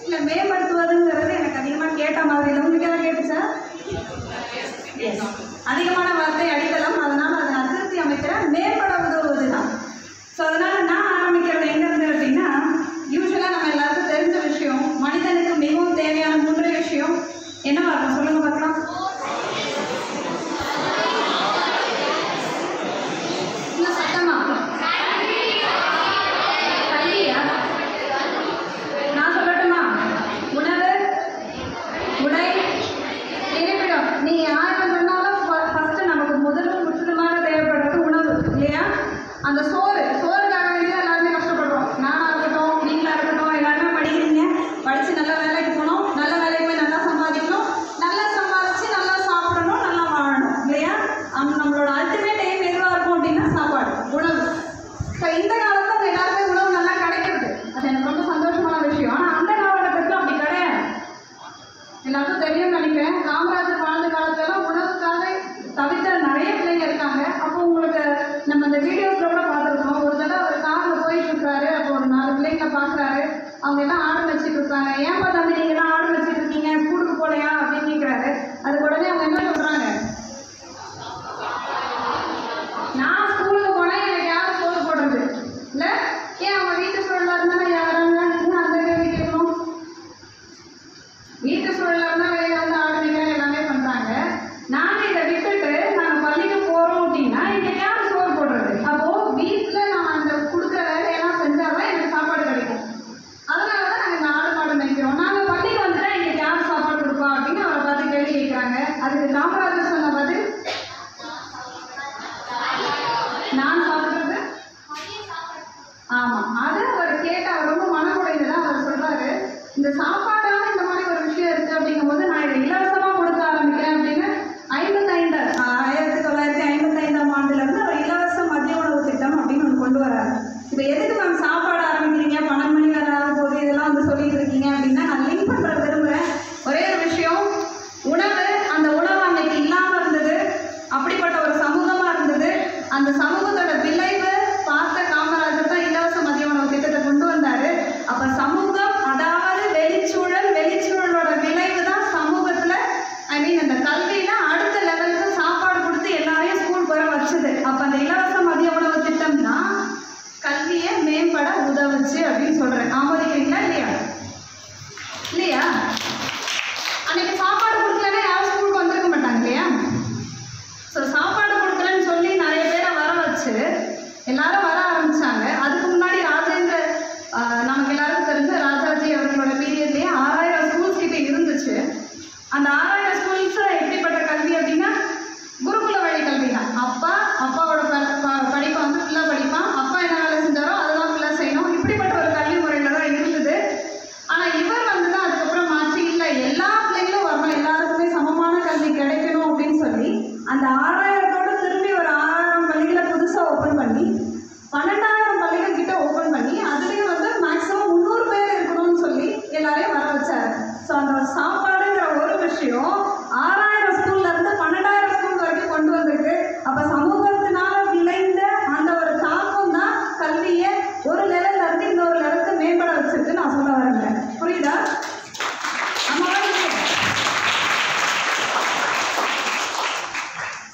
இல்லை மேம்படுத்துவதுங்கிறது எனக்கு அதிகமாக கேட்ட மாதிரி இல்லை. உங்களுக்கு எதாவது கேட்டுச்சா? எஸ், அதிகமான வார்த்தை அடித்தளம். அதனால் அதை நான் திருத்தி அமைக்கிறேன். மேம்பட உதவுவது தான். ஸோ அதனால் நான் ஆரம்பிக்கிறது எங்கேருந்து அப்படின்னா, யூஸ்வலாக நம்ம எல்லாருக்கும் தெரிஞ்ச விஷயம், மனிதனுக்கு மிகவும் தேவையான 3 விஷயம் என்னவா இருக்கும் சொல்லுங்க பார்க்கலாம். இன்னும் சத்தமா? கல்வியா? நான் சொல்லட்டுமா? உணவு, உடை, இருப்பிடம். நீ யாரும் சொன்னாலும் ஃபர்ஸ்ட் நமக்கு முற்றிலுமாக தேவைப்படுறது உணவு இல்லையா? அந்த சோறுக்காக வேண்டிய எல்லாருமே கஷ்டப்படுறோம். நானாக இருக்கட்டும், நீங்களாக இருக்கட்டும், எல்லாருமே படிக்கிறீங்க. படித்து நல்ல வேலைக்கு போகணும், நல்ல வேலைக்கு போய் நல்லா சம்பாதிக்கணும், நல்லா சம்பாதிச்சு நல்லா சாப்பிடணும், நல்லா வாழணும் இல்லையா? நம்மளோட அல்டிமேட் எய்ம் எதுவாக இருக்கும் அப்படின்னா சாப்பாடு, உணவு. ஸோ இந்த காலத்தில் அவங்க எல்லாருமே உணவு நல்லா கிடைக்கிறது. அது எனக்கு ரொம்ப சந்தோஷமான விஷயம். ஆனால் அந்த காலகட்டத்தில் அப்படி கிடையாது. எல்லாருக்கும் தெரியும்னு நினைக்கிறேன். காமராஜர் வாழ்ந்த காலத்துலலாம் உணவுக்காக தவிர்த்த நிறைய பிள்ளைங்க இருக்காங்க. அப்போ உங்களுக்கு நம்ம இந்த வீடியோஸில் கூட பார்த்துருக்கோம். ஒரு தடவை அவர் காரில் போயிட்டு இருக்காரு. அப்போ ஒரு 4 பிள்ளைங்களை பார்க்குறாரு. அவங்க எல்லாம் ஆடு வச்சுட்டு இருக்காங்க. ஏன்பா தம்பி நீங்கள்லாம் ஆடு வச்சுட்டு இருக்கீங்க, ஸ்கூலுக்கு போகலையா அப்படின்னு கேட்குறாரு. அதுக்கு உடனே அவங்க என்ன சொல்கிறாங்க, நான் ஸ்கூலுக்கு போனால் எனக்கு யாரும் சோறு போடுறது இல்லை, ஏன் அவங்க வீட்டு சூழலாக இருந்தாலும் யாராங்க அந்த கேள்வி கேட்கணும். வீட்டு சூழலாக இருந்தால் வெளியில் வந்து ஆடு நிற்கிறாங்க, எல்லாமே பண்ணுறாங்க. நாங்கள் இதை விட்டுட்டு நாங்கள் பள்ளிக்கு போகிறோம் அப்படின்னா எங்களுக்கு யார் சோறு போடுறது? அப்போது வீட்டில் நான் அந்த கொடுக்குற வேலையெல்லாம் செஞ்சால் தான் எனக்கு சாப்பாடு கிடைக்கும். அதனால தான் நாங்கள் இந்த ஆடு மாடு மேய்க்கிறோம். நாங்கள் பள்ளிக்கு வந்துட்டா எங்களுக்கு யார் சாப்பாடு கொடுப்பா அப்படின்னு அவரை பார்த்து கேள்வி கேட்குறாங்க. அதுக்கு காமராஜர் சொன்ன பதில், நான் சாப்பிட்றது. ஆமாம், அதை அவர் கேட்டு அவர் ரொம்ப மனக்குடைந்து தான் அவர் சொல்கிறாரு, இந்த சாப்பாடான இந்த மாதிரி ஒரு விஷயம் இருக்குது அப்படிங்கும்போது நான் இதை இலவசமாக கொடுக்க ஆரம்பிக்கிறேன் அப்படின்னு 1955ஆம் ஆண்டுலேருந்து அவர் இலவச மதிய உணவு திட்டம் அப்படின்னு ஒன்று கொண்டு வராரு. இப்போ எதுக்கு மேம் சாப்பாடு ஆரம்பிக்கிறீங்க, 12 மணி வேலை ஆகும் போது இதெல்லாம் வந்து சொல்லிட்டு இருக்கீங்க அப்படின்னா நான் லிங்க் பண்ணுற விரும்புகிறேன். ஒரே ஒரு விஷயம், உணவு, அந்த உணவு அன்னைக்கு இல்லாமல் இருந்தது. அப்படிப்பட்ட ஒரு சமூகமாக இருந்தது. அந்த சமூகத்தோட விளைவு பார்த்த காமராஜர் தான் இலவச மதிய உணவு திட்டத்தை கொண்டு வந்தார். அப்போ சமூகம், அதாவது வெளிச்சூழலோட விளைவு தான் சமூகத்தில் அந்த கல்வியில் அடுத்த லெவலுக்கு சாப்பாடு கொடுத்து எல்லாரையும் ஸ்கூல் போகிற வச்சுது. அப்போ அந்த இலவச மதிய உணவு திட்டம் தான் கல்வியை மேம்பட உதவுச்சு அப்படின்னு சொல்கிறேன். ஆமோதிக்கிறீங்களா இல்லையா? இல்லையா? அன்னைக்கு சாப்பாடு கொடுக்கலன்னா யாரும் ஸ்கூலுக்கு வந்திருக்க மாட்டாங்க இல்லையா? ஸோ சாப்பாடு கொடுக்கலன்னு சொல்லி நிறைய பேரை வர வச்சு எல்லாரும் வர ஆரம்பித்தாங்க. அதுக்கு முன்னாடி நமக்கு எல்லாருக்கும் தெரிஞ்ச ராஜாஜி அவர்களோட பீரியட்லேயே 6000 ஸ்கூல்ஸ் கிட்ட இருந்துச்சு. அந்த 6000 ஸ்கூல்ஸில் எப்படிப்பட்ட கல்வி அப்படின்னா குருகுல வழி கல்வி தான். அப்பாவோட படிப்பை வந்து ஃபுல்லாக படிப்பான். அப்பா என்ன வேலை செஞ்சாரோ அதெல்லாம் ஃபுல்லாக செய்யணும். இப்படிப்பட்ட ஒரு கல்வி முறையில் தான் இருந்தது. ஆனால் இவர் வந்து தான் அதுக்கப்புறம் மாற்றி, இல்லை எல்லா பிள்ளைங்களும் வரணும், எல்லாருக்குமே சமமான கல்வி கிடைக்கணும் அப்படின்னு சொல்லி அந்த 6000தோடு திரும்பி ஒரு 6000 பள்ளிகளை புதுசாக ஓப்பன் பண்ணி 12000 பள்ளிகள் கிட்ட ஓப்பன் பண்ணி அதுலேயும் வந்து மேக்ஸிமம் 300 பேர் இருக்கணும்னு சொல்லி எல்லாரையும் வர வச்சார். ஸோ அந்த சாப்பாடுங்கிற ஒரு விஷயம் 6000 ஸ்கூல்லேருந்து 12000 ஸ்கூல் வரைக்கும் கொண்டு வந்திருக்கு. அப்போ சமூகத்தினால விளைந்த அந்த ஒரு தாக்கம் தான் கல்வியை ஒரு லெவலில் இருந்து இன்னொரு லெவலுக்கு மேம்பட வச்சிருக்கு நான் சொல்ல வரேன். புரியுதா?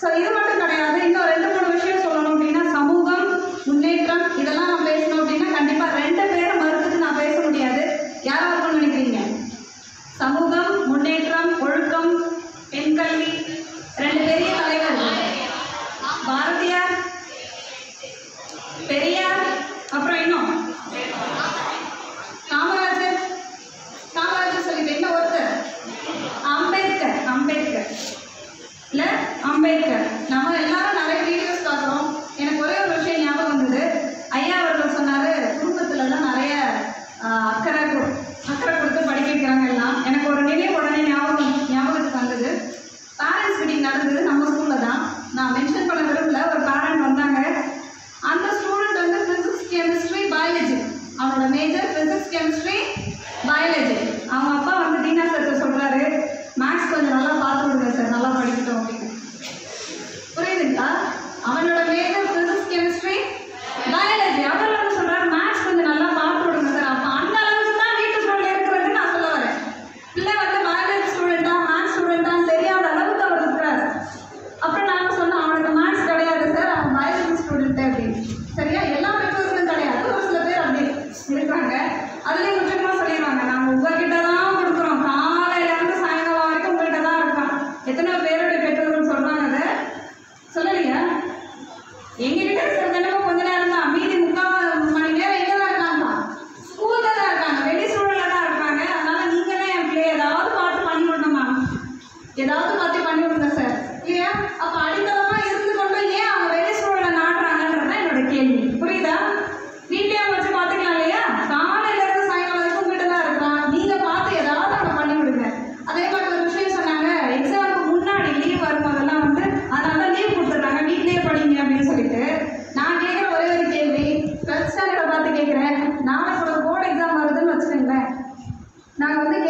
ஸோ இது மட்டும் கிடையாது, இன்னும் 2-3 விஷயம் சொல்லணும் அப்படின்னா சமூகம், முன்னேற்றம், இதெல்லாம் நான் பேசணும் அப்படின்னா கண்டிப்பாக 2 பேரை மறுத்துட்டு நான் பேச முடியாது. யாராக இருக்கும்னு நினைக்கிறீங்க? சமூகம், முன்னேற்றம், ஒழுக்கம், பெண் கல்வி, 2 பெரிய தலைவர்கள், பாரதியார், பெரியார், அப்புறம் இன்னும் காமராஜர் சொல்லிட்டு இன்னும் ஒருத்தர் அம்பேத்கர். நம்ம எல்லாரும் நிறைய வீடியோஸ் பார்க்குறோம். எனக்கு ஒரே ஒரு விஷயம் ஞாபகம் வந்தது. ஐயா அவர்கள் சொன்னார், குடும்பத்துலலாம் நிறைய அக்கறை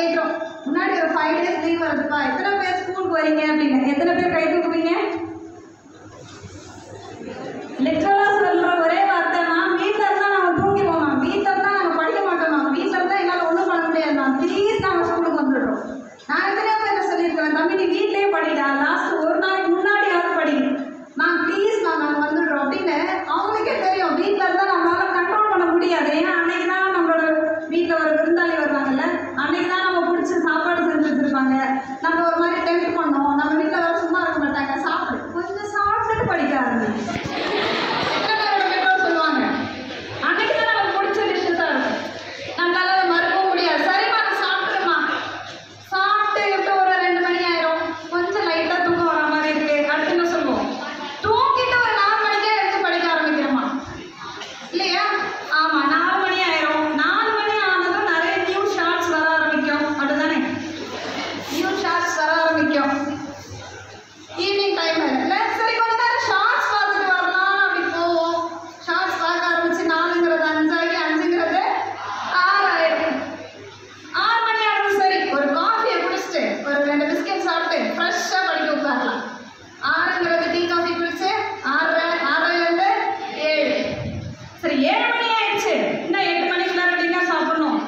கேட்குறோம், முன்னாடி ஒரு 5 days லீவ் வருதுப்பா, எத்தனை பேர் ஸ்கூலுக்கு வரீங்க அப்படின்னு. எத்தனை பேர் கை தூக்குவீங்க? லிட்டரலா சொல்ற ஒரே வார்த்தை, நான் வீட்டில் இருந்தால் நாங்கள் தூங்கிடுவோம், நான் வீட்டில் இருந்தால் நாங்கள் படிக்க மாட்டோம், நான் வீட்டில் இருந்தால் என்னால் ஒன்றும் பண்ண முடியாது, நான் ப்ளீஸ் நாங்கள் ஸ்கூலுக்கு வந்துடுறோம். நான் எத்தனையோ பேர் சொல்லியிருக்கேன், தம்பி நீ வீட்லேயே படிடா, லாஸ்ட் ஒரு நாளைக்கு முன்னாடியாவது படி, நான் ப்ளீஸ் நாங்கள் வந்துடுறோம் அப்படின்னு. அவங்களுக்கே தெரியும் வீட்டில் இருந்தால் நம்மளால கண்ட்ரோல் பண்ண முடியாது. ஏன்னா அன்னைக்கு தான் நம்மளோட வீட்டில் ஒரு விருந்தாளி வருவாங்கல்ல, அன்னைக்கு தான் நம்ம பிடிச்ச சாப்பாடு செஞ்சு வச்சுருப்பாங்க, நம்ம ஒரு மாதிரி டெம்ப்ட் பண்ணோம், நம்ம வீட்டில் வர சும்மா இருக்க மாட்டாங்க, சாப்பிடு கொஞ்சம் சாப்பிட்டுட்டு படிக்க ஆரம்பிச்சு சொல்லுவாங்க. அன்னைக்கு தான் நமக்கு பிடிச்ச டிஷ்ஷஸாக இருக்கும், நம்மளால அதை மறுக்கவும் முடியாது. சரிம்மா நான் சாப்பிட்டுருமா, சாப்பிட்டு விட்டு ஒரு 2 மணி ஆயிரும், கொஞ்சம் லைட்டாக தூக்கம் வர மாதிரி இருக்கு, அடுத்து என்ன சொல்லுவோம், தூங்கிட்டு ஒரு 4 மணிக்கே எடுத்து படிக்க ஆரம்பிக்கிறோமா இல்லையா? ஆமாம், 4 மணி ஆயிரும். 4 மணி ஆனதும் நிறைய நியூ ஷார்ட்ஸ் வர ஆரம்பிக்கும், அப்படிதானே? நியூ ஷார்ட்ஸ் வர ஆரம்பிக்கும் ஈவினிங் டைம் இல்லை, சரி கொஞ்ச நேரம் ஷார்ட்ஸ் பார்த்துட்டு வரலாம் அப்படி போவோம். ஷார்ட்ஸ் பார்க்க ஆரம்பிச்சு 4ங்கிறது 5 ஆகி 5ங்கிறது 6 ஆயிரும். 6 மணி ஆகும், சரி ஒரு காஃபியை குடிச்சிட்டு ஒரு 2 பிஸ்கெட் சாப்பிட்டு ஃப்ரெஷ்ஷாக படிக்க உட்காரலாம். 6ங்கிறது டீ காஃபி குடிச்சு 6:30 7. சரி 7 மணி ஆயிடுச்சு, இன்னும் 8 மணிக்குள்ளார டின்னர் சாப்பிடணும்.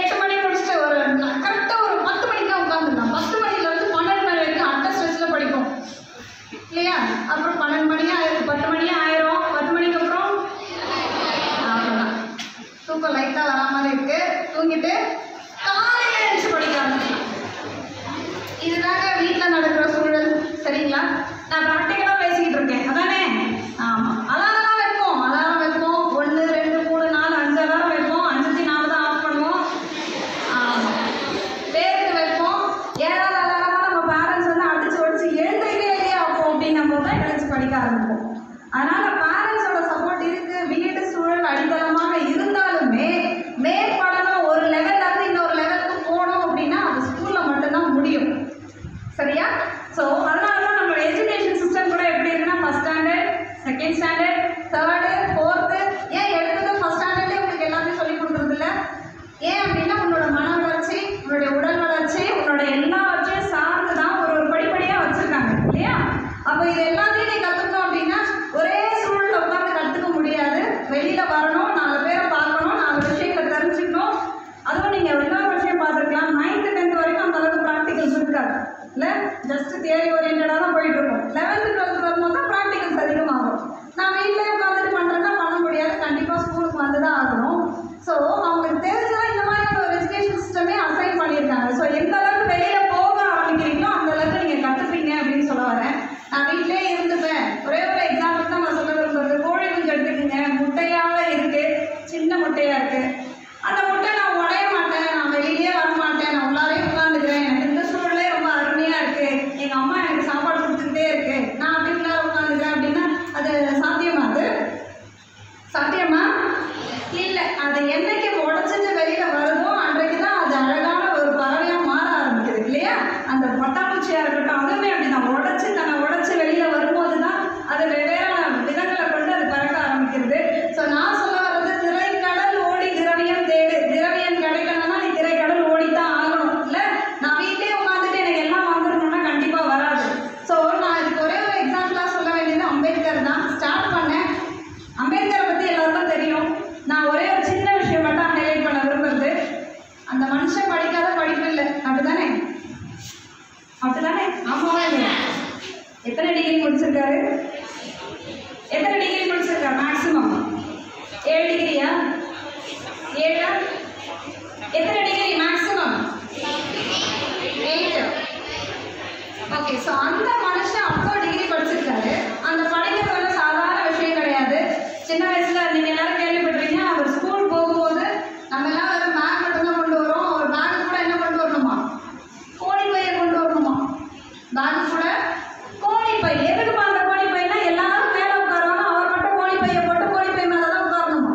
8 மணி முடிச்சுட்டு ஒரு கரெக்டாக ஒரு 10 மணிக்கு உட்காந்துடலாம். 10 மணிலேருந்து 12 மணி வரைக்கும் அட்டை ஸ்ட்ரெச்சில் படிப்போம் இல்லையா? அப்புறம் 12 மணி ஆயிரும், 10 மணி ஆயிரும். 10 மணிக்கு அப்புறம் அவ்வளோதான், தூக்கம் லைட்டாக வரா மாதிரி இருக்கு, தூங்கிட்டு காலையில் எழுந்து படிக்க ஆரம்பிக்கலாம். இதுதாங்க வீட்டில் நடக்கிற சூழல். சரிங்களா? நான் ப்ராக்டிக்கலாக பேசிக்கிட்டு இருக்கேன் அதானே? ஆமாம், அலாரம் வைப்போம், 1 2 3 4 5 அலாரம் வைப்போம், 5க்கு 4 தான் ஆஃப் பண்ணுவோம். ஆமாம், பேருக்கு வைப்போம். 7வது அலாரமாக நம்ம பேரண்ட்ஸ் வந்து அடிச்சு ஒடிச்சு எழுந்திரிக்கே இல்லையா அப்போ அப்படின்னும் போது தான் எழுந்து படிக்க ஆரம்பிப்போம். அதனால் பேரண்ட்ஸோட சப்போர்ட் இருக்குது. வீட்டு சூழல் அடித்தளமாக இருந்தாலுமே மேற்படணும் ஒரு லெவல்லேருந்து இன்னொரு லெவலுக்கு போனோம் அப்படின்னா அது ஸ்கூலில் மட்டும்தான் முடியும். சரியா? ஸோ அதனால தான் நம்மளோட எஜுகேஷன் சிஸ்டம் கூட எப்படி இருக்குன்னா, 1st standard, 2nd standard, 3rd, 4th, ஏன் எடுத்தது 1st ஸ்டாண்டர்ட்லேயே உங்களுக்கு எல்லாத்தையும் சொல்லி கொடுக்குறது இல்லை? ஏன் அப்படின்னா உன்னோட மன வளர்ச்சி, உன்னுடைய உடல் வளர்ச்சி, உன்னோட எல்லாவற்றையும் சார்ந்து தான் ஒரு படிப்படியாக வச்சுருக்காங்க இல்லையா? அப்போ இது எல்லாத்தையும் நீ கற்றுக்கணும் அப்படின்னா ஒரே சூழலில் உட்காந்து கற்றுக்க முடியாது. வெளியில் வரணும், 4 பேரை பார்க்கணும், 4 விஷயங்களை தெரிஞ்சுக்கணும். அதுவும் நீங்கள் இன்னொரு விஷயம் பார்த்துருக்கலாம், 9th 10th வரைக்கும் அந்த அளவுக்கு ப்ராக்டிகல்ஸ் இருக்காது இல்லை, ஜஸ்ட் தியரி ஓரியன்டாக தான் போயிட்டு இருக்கும். 11th 12th வரும்போது தான் ப்ராக்டிகல்ஸ் அதிகமாகும். நான் வீட்டிலே உட்காந்துட்டு பண்ணுறேன்னா பண்ண முடியாது, கண்டிப்பாக ஸ்கூலுக்கு வந்து தான் ஆகணும். ஸோ அவங்களுக்கு தெரிஞ்சுதான் இந்த மாதிரியான ஒரு எஜுகேஷன் சிஸ்டமே அசைன் பண்ணியிருக்காங்க. ஸோ எந்த அளவுக்கு வெளியில் போக ஆரம்பிக்கிறீங்களோ அந்த அளவுக்கு நீங்கள் கற்றுப்பீங்க அப்படின்னு சொல்ல வரேன். நான் வீட்டிலே இருந்துப்பேன். ஒரே ஒரு எக்ஸாம்பிள் தான் நான் சொல்ல விரும்புறது. கோழி குஞ்சு எடுத்துக்கிங்க, முட்டையாக இருக்குது, சின்ன முட்டையாக இருக்குது. அந்த முட்டை நான் உடைய மாட்டேன், நான் வெளியிலே வர மாட்டேன், நான் உள்ளாரே உட்காந்துக்கிறேன், எனக்கு இந்த சூழலே ரொம்ப அருமையாக இருக்குது, எங்கள் அம்மா எனக்கு சாப்பாடு கொடுத்துக்கிட்டே இருக்குது, நான் அப்படி உள்ளார உட்காந்துக்கிறேன் அப்படின்னா அது சாத்தியமா? அது சாத்தியமா? இல்லை. அது என்னைக்கு உடச்சிட்டு வெளியில் வருதோ அன்றைக்கு தான் அது அழகான ஒரு பறவையாக மாற ஆரம்பிக்குது இல்லையா? அந்த பட்டாம்பூச்சியாக இருக்கட்டும், அதுவுமே அப்படி தான் உடச்சி தன்னை உடச்சி வெளியில் வரும்போது தான் அது வெவ்வேறான விதங்களை கொண்டு அது பறக்க ஆரம்பிக்கிறது. ஸோ நான் சொல்ல வர்றது, திரைக்கடல் ஓடி திரவியம் தேடு. திரவியம் கிடைக்கணும்னா நீ திரைக்கடல் ஓடித்தான் ஆகணும். இல்லை நான் வீட்டிலே உட்காந்துட்டு எனக்கு எல்லாம் வந்துடணும்னா கண்டிப்பாக வராது. ஸோ நான் இதுக்கு ஒரே ஒரு எக்ஸாம்பிளாக சொல்ல வேண்டியது அம்பேத்கர் தான். ஸ்டார்ட் பண்ணேன். அம்பேத்கரை பற்றி எல்லாருக்கும் தெரியும். நான் ஒரே ஒரு சின்ன விஷயம் மட்டும் ஹைலைட் பண்ண விரும்புறது, அந்த மனுஷன் படிக்காத படிப்பு இல்லை, அப்படிதானே? அப்படிதானே? ஆமாவா இல்லையா? எத்தனை டிகிரி முடிச்சிருக்காரு? எத்தனை டிகிரி முடிச்சிருக்காரு மேக்ஸிமம்? 7 டிகிரியா? 7? எத்தனை டிகிரி மேக்ஸிமம்? 8. ஓகே. ஸோ அந்த மனுஷன் அவ்வளோ டிகிரி படிச்சிருக்காரு. அந்த படிக்கிறது வந்து சாதாரண விஷயம் கிடையாது. சின்ன வயசில் நீங்கள் எல்லாரும் கேள்விப்பட்டிருக்கீங்க, அவர் ஸ்கூல் போகும்போது நம்ம எல்லாம் வெறும் பேக் மட்டும்தான் கொண்டு வரோம். ஒரு பேக்கு கூட என்ன கொண்டு வரணுமா? கோழி பையை கொண்டு வரணுமா? பேக்கு கூட கோழி பை. எதுக்குப்பா அந்த கோழி பைனா? எல்லாரும் மேலே உட்காருவாங்க, அவர் மட்டும் கோழி பையை போட்டு கோழி பை மேலே தான் உட்காரணுமா?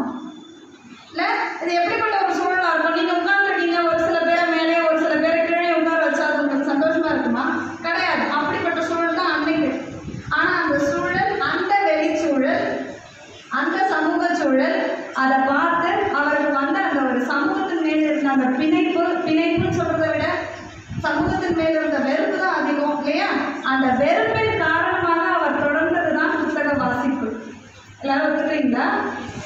இல்லை, இது எப்படிப்பட்ட ஒரு சூழலாக இருக்கும்? நீங்கள் உட்காந்துருக்கீங்க, ஒரு சில பேரை மேலே ஒரு சில பேரை கீழே உட்கார வச்சா அது உங்களுக்கு சந்தோஷமாக இருக்குமா? கிடையாது. அப்படிப்பட்ட பிணைப்புன்னு சொல்றதை விட சமூகத்தின் மேல இருந்த வெறுப்பு தான் அதிகம் இல்லையா? அந்த வெறுப்பின் காரணமாக அவர் தொடர்ந்தது தான் புத்தக வாசிப்பு. எல்லாரும் ஒத்துக்கிறீங்களா?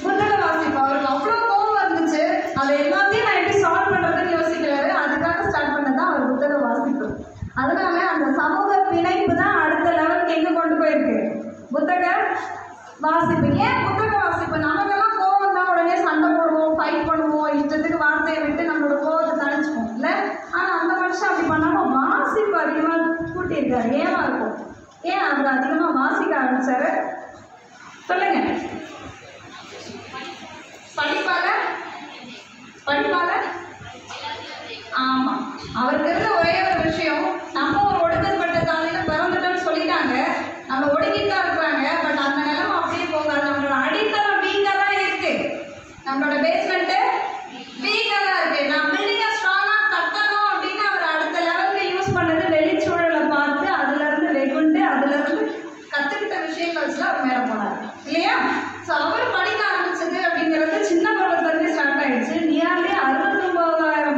புத்தக வாசிப்பு அவருக்கு அவ்வளோ கோபம் இருந்துச்சு. அதை எல்லாத்தையும் நான் எப்படி சால்வ் பண்றதுன்னு யோசிக்கிறாரு. அதுக்காக ஸ்டார்ட் பண்ணதான் அவர் புத்தக வாசிப்பு. அதனால அந்த சமூக பிணைப்பு தான் அடுத்த லெவலுக்கு எங்க கொண்டு போயிருக்கு? புத்தக வாசிப்பு. ஏன் புத்தக வாசிப்பு? நமக்கெல்லாம் கோவம் தான், உடனே சண்டை போடுவோம், ஃபைட் பண்ணுவோம், இஷ்டத்துக்கு வார்த்தையை விட்டு நம்மளோட கோவத்தை தணிச்சுப்போம் இல்லை? ஆனால் அந்த மனுஷன் அப்படி பண்ணாமல் வாசிப்பு அதிகமாக கூட்டியிருக்காரு. ஏமா இருக்கும்? ஏன் அவர் அதிகமாக வாசிக்க ஆரம்பிச்சாரு? சொல்லுங்க. படிப்பால ஆமா, அவருக்கு இருந்த ஒரே ஒரு விஷயம், நம்ம ஒரு ஒடுக்கப்பட்ட தாலியில பிறந்துட்டோம்னு சொல்லிட்டாங்க, நம்ம ஒடுக்கிட்டு தான் இருக்கிறாங்க. பட் அந்த நிலைமை அப்படியே போகாது. நம்மளோட அடித்தளம் வீக்கா தான் இருக்கு, நம்மளோட பேஸ்மெண்ட் வீக்கா தான் இருக்கு. நான் பில்டிங்கை ஸ்ட்ராங்கா கட்டணும் அப்படின்னு அவர் அடுத்த லெவலுக்கு யூஸ் பண்ணது வெளிச்சூழலை பார்த்து அதுல இருந்து வெகுண்டு அதுல இருந்து கத்துக்கிட்ட விஷயங்கள் வச்சுல அவர் மேல போனார் இல்லையா? ஸோ அவர் படிக்க ஆரம்பிச்சது அப்படிங்கிறது சின்ன பருவத்திலிருந்து ஸ்டார்ட் ஆயிடுச்சு. நியர்லி 69,000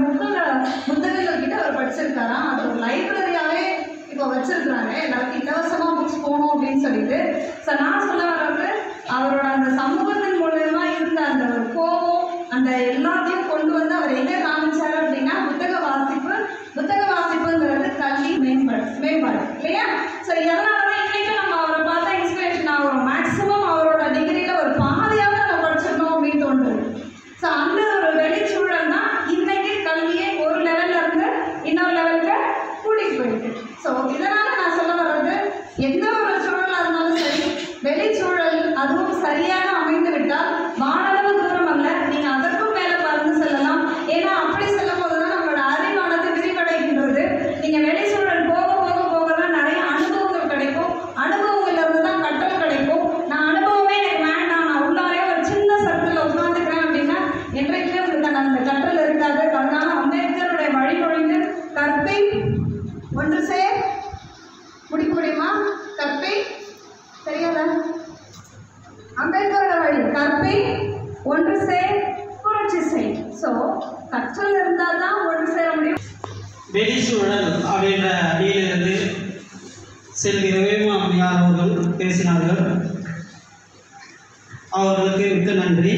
புத்தகங்கள் கிட்ட அவர் படிச்சிருக்காராம். அது ஒரு லைப்ரரியாவே இப்போ வச்சிருக்கிறாங்க. எல்லாருக்கும் இலவசமாக புக்ஸ் போகணும் அப்படின்னு சொல்லிட்டு. ஸோ நான் சொல்ல வர்றது, அவரோட அந்த சமூகத்தின் மூலமா இருந்த அந்த ஒரு கோபம், அந்த எல்லாத்தையும் கொண்டு வந்து அவர் எங்கே காமிச்சாரு அப்படின்னா புத்தக வாசிப்புங்கிறது கல்வி மேம்பாடு இல்லையா? ஸோ இதனால தான் இன்னைக்கு நம்ம அவரை பார்த்தா இன்ஸ்பிரேஷன் ஆகிறோம். மேக்ஸிமம் அவரோட டிகிரியில் ஒரு பாதியாக நம்ம படிச்சிடணும் அப்படின்னு தோணுது. ஸோ அந்த ஒரு வெளிச்சூழல் தான் இன்னைக்கு கல்வியை ஒரு லெவல்ல இருந்து இன்னொரு லெவலுக்கு கூட்டிகிட்டு போயிருக்கு. ஸோ இதனால நான் சொல்ல வர்றது, எந்த ஒரு சூழலாக இருந்தாலும் சரி, வெளிச்சூழல் அதுவும் சரியாக அமைந்து விட்டால் வானளவு தூரம் அல்ல, நீங்க அதற்கும் மேல பறந்து செல்லலாம். ஏன்னா அப்படி செல்லும் போதுதான் நம்மளோட அறிவானது விரிவடைகின்றது. நீங்க வெளிச்சூழல் போக போக போக தான் நிறைய அனுபவங்கள் கிடைக்கும். அனுபவங்கள்ல இருந்து தான் கற்றல் கிடைக்கும். நான் அனுபவமே எனக்கு வேண்டாம், நான் உள்ளாரே ஒரு சின்ன சர்க்கிள் உட்காந்துக்கிறேன் அப்படின்னா என்றைக்குமே உங்களுக்கு அந்த கற்றல் இருக்காது. அதனால அம்பேத்கருடைய வழிமொழிந்து கற்பை ஒன்று சேர், முடிக்க முடியுமா? கற்பை தெரியாதா? அம்பேத்கரோட வழி கற்பை ஒன்று சேர் புரட்சி செய். ஸோ கற்றல் இருந்தால் தான் ஒன்று சேர முடியும். வெளிச்சூழல் அப்படின்ற அடியிலிருந்து செல்வி ரவிமா அம்மையார் அவர்கள் பேசினார்கள். அவர்களுக்கு மிக்க நன்றி.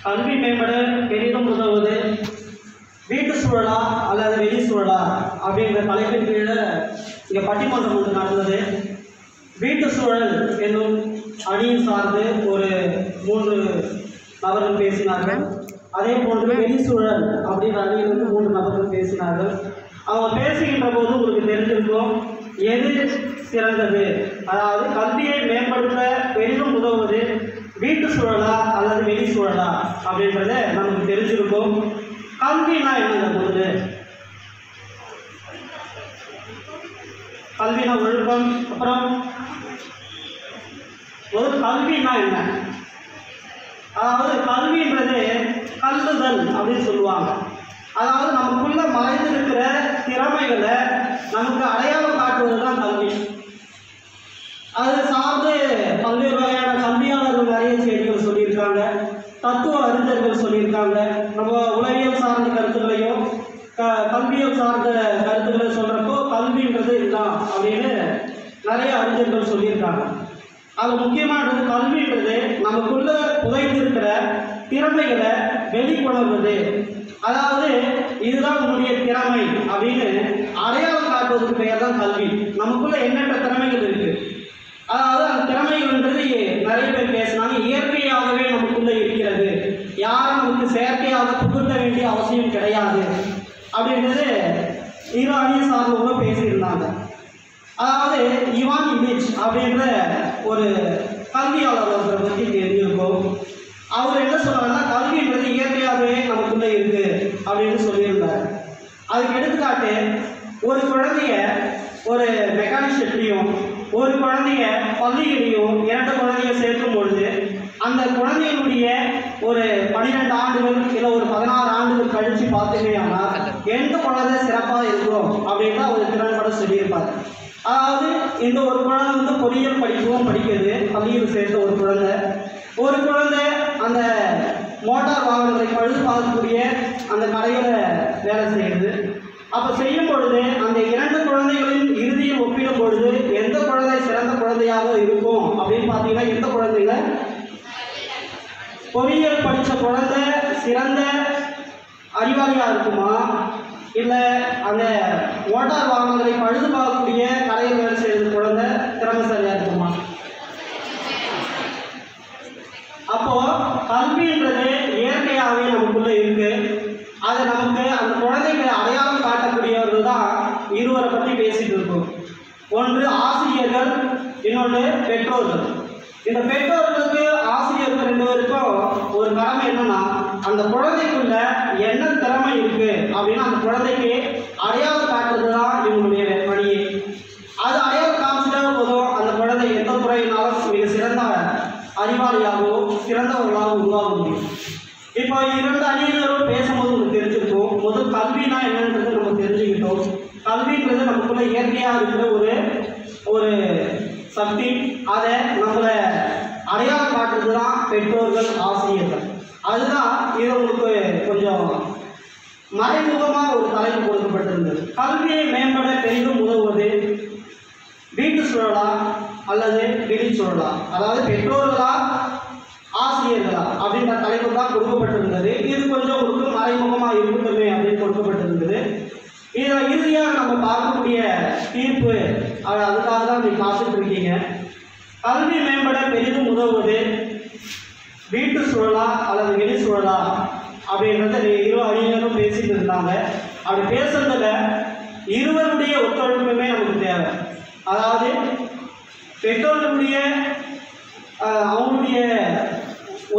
கல்வி மேம்பட பெரிதும் உதவுவது வீட்டு சூழலா அல்லது வெளி சூழலா அப்படின்ற தலைப்பின் கீழே இங்கே பட்டிமன்றம் ஒன்று நடந்தது. வீட்டு சூழல் என்னும் அணியை சார்ந்து ஒரு 3 நபர்கள் பேசினார்கள். அதே போன்று வெளிச்சூழல் அப்படின்ற அணியிலிருந்து 3 நபர்கள் பேசினார்கள். அவங்க பேசுகின்ற போது உங்களுக்கு தெரிஞ்சிருக்கும் எது சிறந்தது, அதாவது கல்வியை மேம்படுத்த பெரிதும் உதவுவது வீட்டு சூழலா அல்லது வெளி சூழலா அப்படின்றத நமக்கு தெரிஞ்சிருக்கும். கல்வினா என்னங்க போகுது? கல்வினா ஒழுக்கம். அப்புறம் ஒரு கல்வினா என்ன? அதாவது கல்வின்றது கல்லுதல் அப்படின்னு சொல்லுவாங்க. அதாவது நமக்குள்ள மறைந்திருக்கிற திறமைகளை நமக்கு அடையாளம் காட்டுவது தான் கல்வி. அது சார்ந்து பல்வேறு வகையான கல்வியாளர்கள் நிறைய செய்திகள் சொல்லியிருக்காங்க, தத்துவ அறிஞர்கள் சொல்லியிருக்காங்க. நம்ம உளவியல் சார்ந்த கருத்துக்களையும் கல்வியல் சார்ந்த கருத்துக்களை சொல்கிறப்போ கல்வின்றது இதுதான் அப்படின்னு நிறைய அறிஞர்கள் சொல்லியிருக்காங்க. அது முக்கியமானது கல்வின்றது நமக்குள்ள புதைந்திருக்கிற திறமைகளை வெளிக்கொணர்வது. அதாவது இதுதான் உன்னுடைய திறமை அப்படின்னு அடையாளம் காட்டுவதற்கு பெயர் தான் கல்வி. நமக்குள்ள எண்ணற்ற திறமைகள் இருக்கு. அதாவது அந்த திறமைகள்ன்றது நிறைய பேர் பேசினாங்க, இயற்கையாகவே நமக்குள்ள இருக்கிறது, யாரும் நமக்கு செயற்கையாக புகுத்த வேண்டிய அவசியம் கிடையாது அப்படின்றது ஈரானிய சார்ந்தவங்க பேசியிருந்தாங்க. அதாவது இவான் இமேஜ் அப்படின்ற ஒரு கல்வியாளர் ஒருத்தரை பற்றி தெரிஞ்சிருக்கோம். அவர் என்ன சொல்றாருன்னா, கல்வின்றது இயற்கையாகவே நமக்குள்ள இருக்கு அப்படின்னு சொல்லியிருந்தார். அதுக்கு எடுத்துக்காட்டு, ஒரு குழந்தைய ஒரு மெக்கானிக் ஷெட்லையும் ஒரு குழந்தைய பள்ளியிலையும் 2 குழந்தைய சேர்க்கும் பொழுது அந்த குழந்தையினுடைய ஒரு 12 ஆண்டுகள் இல்லை ஒரு 16 ஆண்டுகள் கழித்து பார்த்தீங்க ஆனால் எந்த குழந்தை சிறப்பாக இருக்கும் அப்படின்னு தான் ஒரு திறன்பட சொல்லியிருப்பார். அதாவது இந்த ஒரு குழந்தை வந்து பொறியியல் படிப்பும் படிக்கிறது, பள்ளியில் சேர்ந்த ஒரு குழந்தை அந்த மோட்டார் வாகனங்களை பழுது பார்க்கக்கூடிய அந்த கடையில் வேலை செய்யுது. அப்போ செய்யும் பொழுது அந்த 2 குழந்தைகளின் இறுதியில் ஒப்பிடும் பொழுது எந்த குழந்தை சிறந்த குழந்தையாக இருக்கும் அப்படின்னு பார்த்தீங்கன்னா, எந்த குழந்தைங்க பொறியியல் படித்த குழந்தை சிறந்த அறிவாளியாக இருக்குமா, இல்லை அந்த மோட்டார் வாகனங்களை பழுது பார்க்கக்கூடிய கடையில் வேலை செய்கிற குழந்தை திறமைசாலியாக இருக்குமா? அப்போ கல்வின்றது இயற்கையாகவே நமக்குள்ள இருக்கு. அது நமக்கு அந்த குழந்தைகளை அடையாளம் காட்டக்கூடியவர்கள் தான் இருவரை பற்றி பேசிட்டு இருக்கோம். ஒன்று ஆசிரியர்கள், இன்னொன்று பெற்றோர்கள். இந்த பெற்றோர்களுக்கு ஆசிரியர்கள் 2 பேருக்கும் ஒரு கடமை என்னன்னா, அந்த குழந்தைக்குள்ள என்ன திறமை இருக்கு அப்படின்னு அந்த குழந்தைக்கு அடையாளம் காட்டுறது தான் இவங்களுடைய பணியே. அது அடையாளம் காமிச்சிட்டா போதும், அந்த குழந்தை எந்த துறையினாலும் மிக சிறந்த அறிவாளியாகவும் சிறந்தவர்களாகவும் உருவாக முடியும். இப்போ 2 அணியினரும் பேசும்போது நமக்கு தெரிஞ்சிருக்கும். முதல் கல்வினா என்னன்றது நம்ம தெரிஞ்சுக்கிட்டோம். கல்வின்றது நமக்குள்ள இயற்கையாக இருக்கிற ஒரு சக்தி. அதை நம்மளை அடையாளம் காட்டுறது தான் பெற்றோர்கள், ஆசிரியர்கள். அதுதான் இது உங்களுக்கு கொஞ்சம் மறைமுகமாக ஒரு தலைப்பு கொடுக்கப்பட்டிருந்தது. கல்வியை மேம்பட பெரிதும் உதவுவது வீட்டு சூழலா அல்லது வெளிச்சூழலா, அதாவது பெற்றோர்களா ஆசிரியர்களா அப்படின்ற தலைப்பு தான் கொடுக்கப்பட்டிருந்தது. இது கொஞ்சம் உங்களுக்கு மறைமுகமாக இருக்கட்டுமே அப்படின்னு கொடுக்கப்பட்டிருந்தது. இதில் இறுதியாக நம்ம பார்க்கக்கூடிய தீர்ப்பு அதுக்காக தான் நீங்கள் பார்த்துட்டு இருக்கீங்க. கல்வி மேம்பட பெரிதும் உதவுவது வீட்டு சூழலா அல்லது வெளி சூழலா அப்படின்றத 2 அணியினரும் பேசிட்டு இருந்தாங்க. அப்படி பேசுறதுல இருவருடைய ஒத்துழைப்புமே நமக்கு தேவை. அதாவது பெற்றோர்களுடைய அவங்களுடைய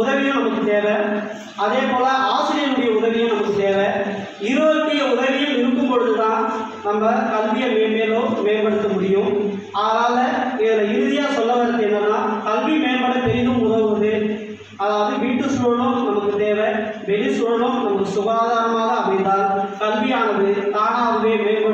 உதவியும் நமக்கு தேவை, அதே போல் ஆசிரியருடைய உதவியும் நமக்கு தேவை. இருவருடைய உதவியும் இருக்கும் பொழுது தான் நம்ம கல்வியை மேம்படுத்த முடியும். அதனால் இதில் இறுதியாக சொல்ல வர்றது என்னன்னா, கல்வி மேம்பட பெரிதும் உதவுவது, அதாவது வீட்டு சூழலும் நமக்கு தேவை, வெளி சூழலும் நமக்கு சுகாதாரமாக அமைந்தால் கல்வியானது தானாகவே மேம்படும்.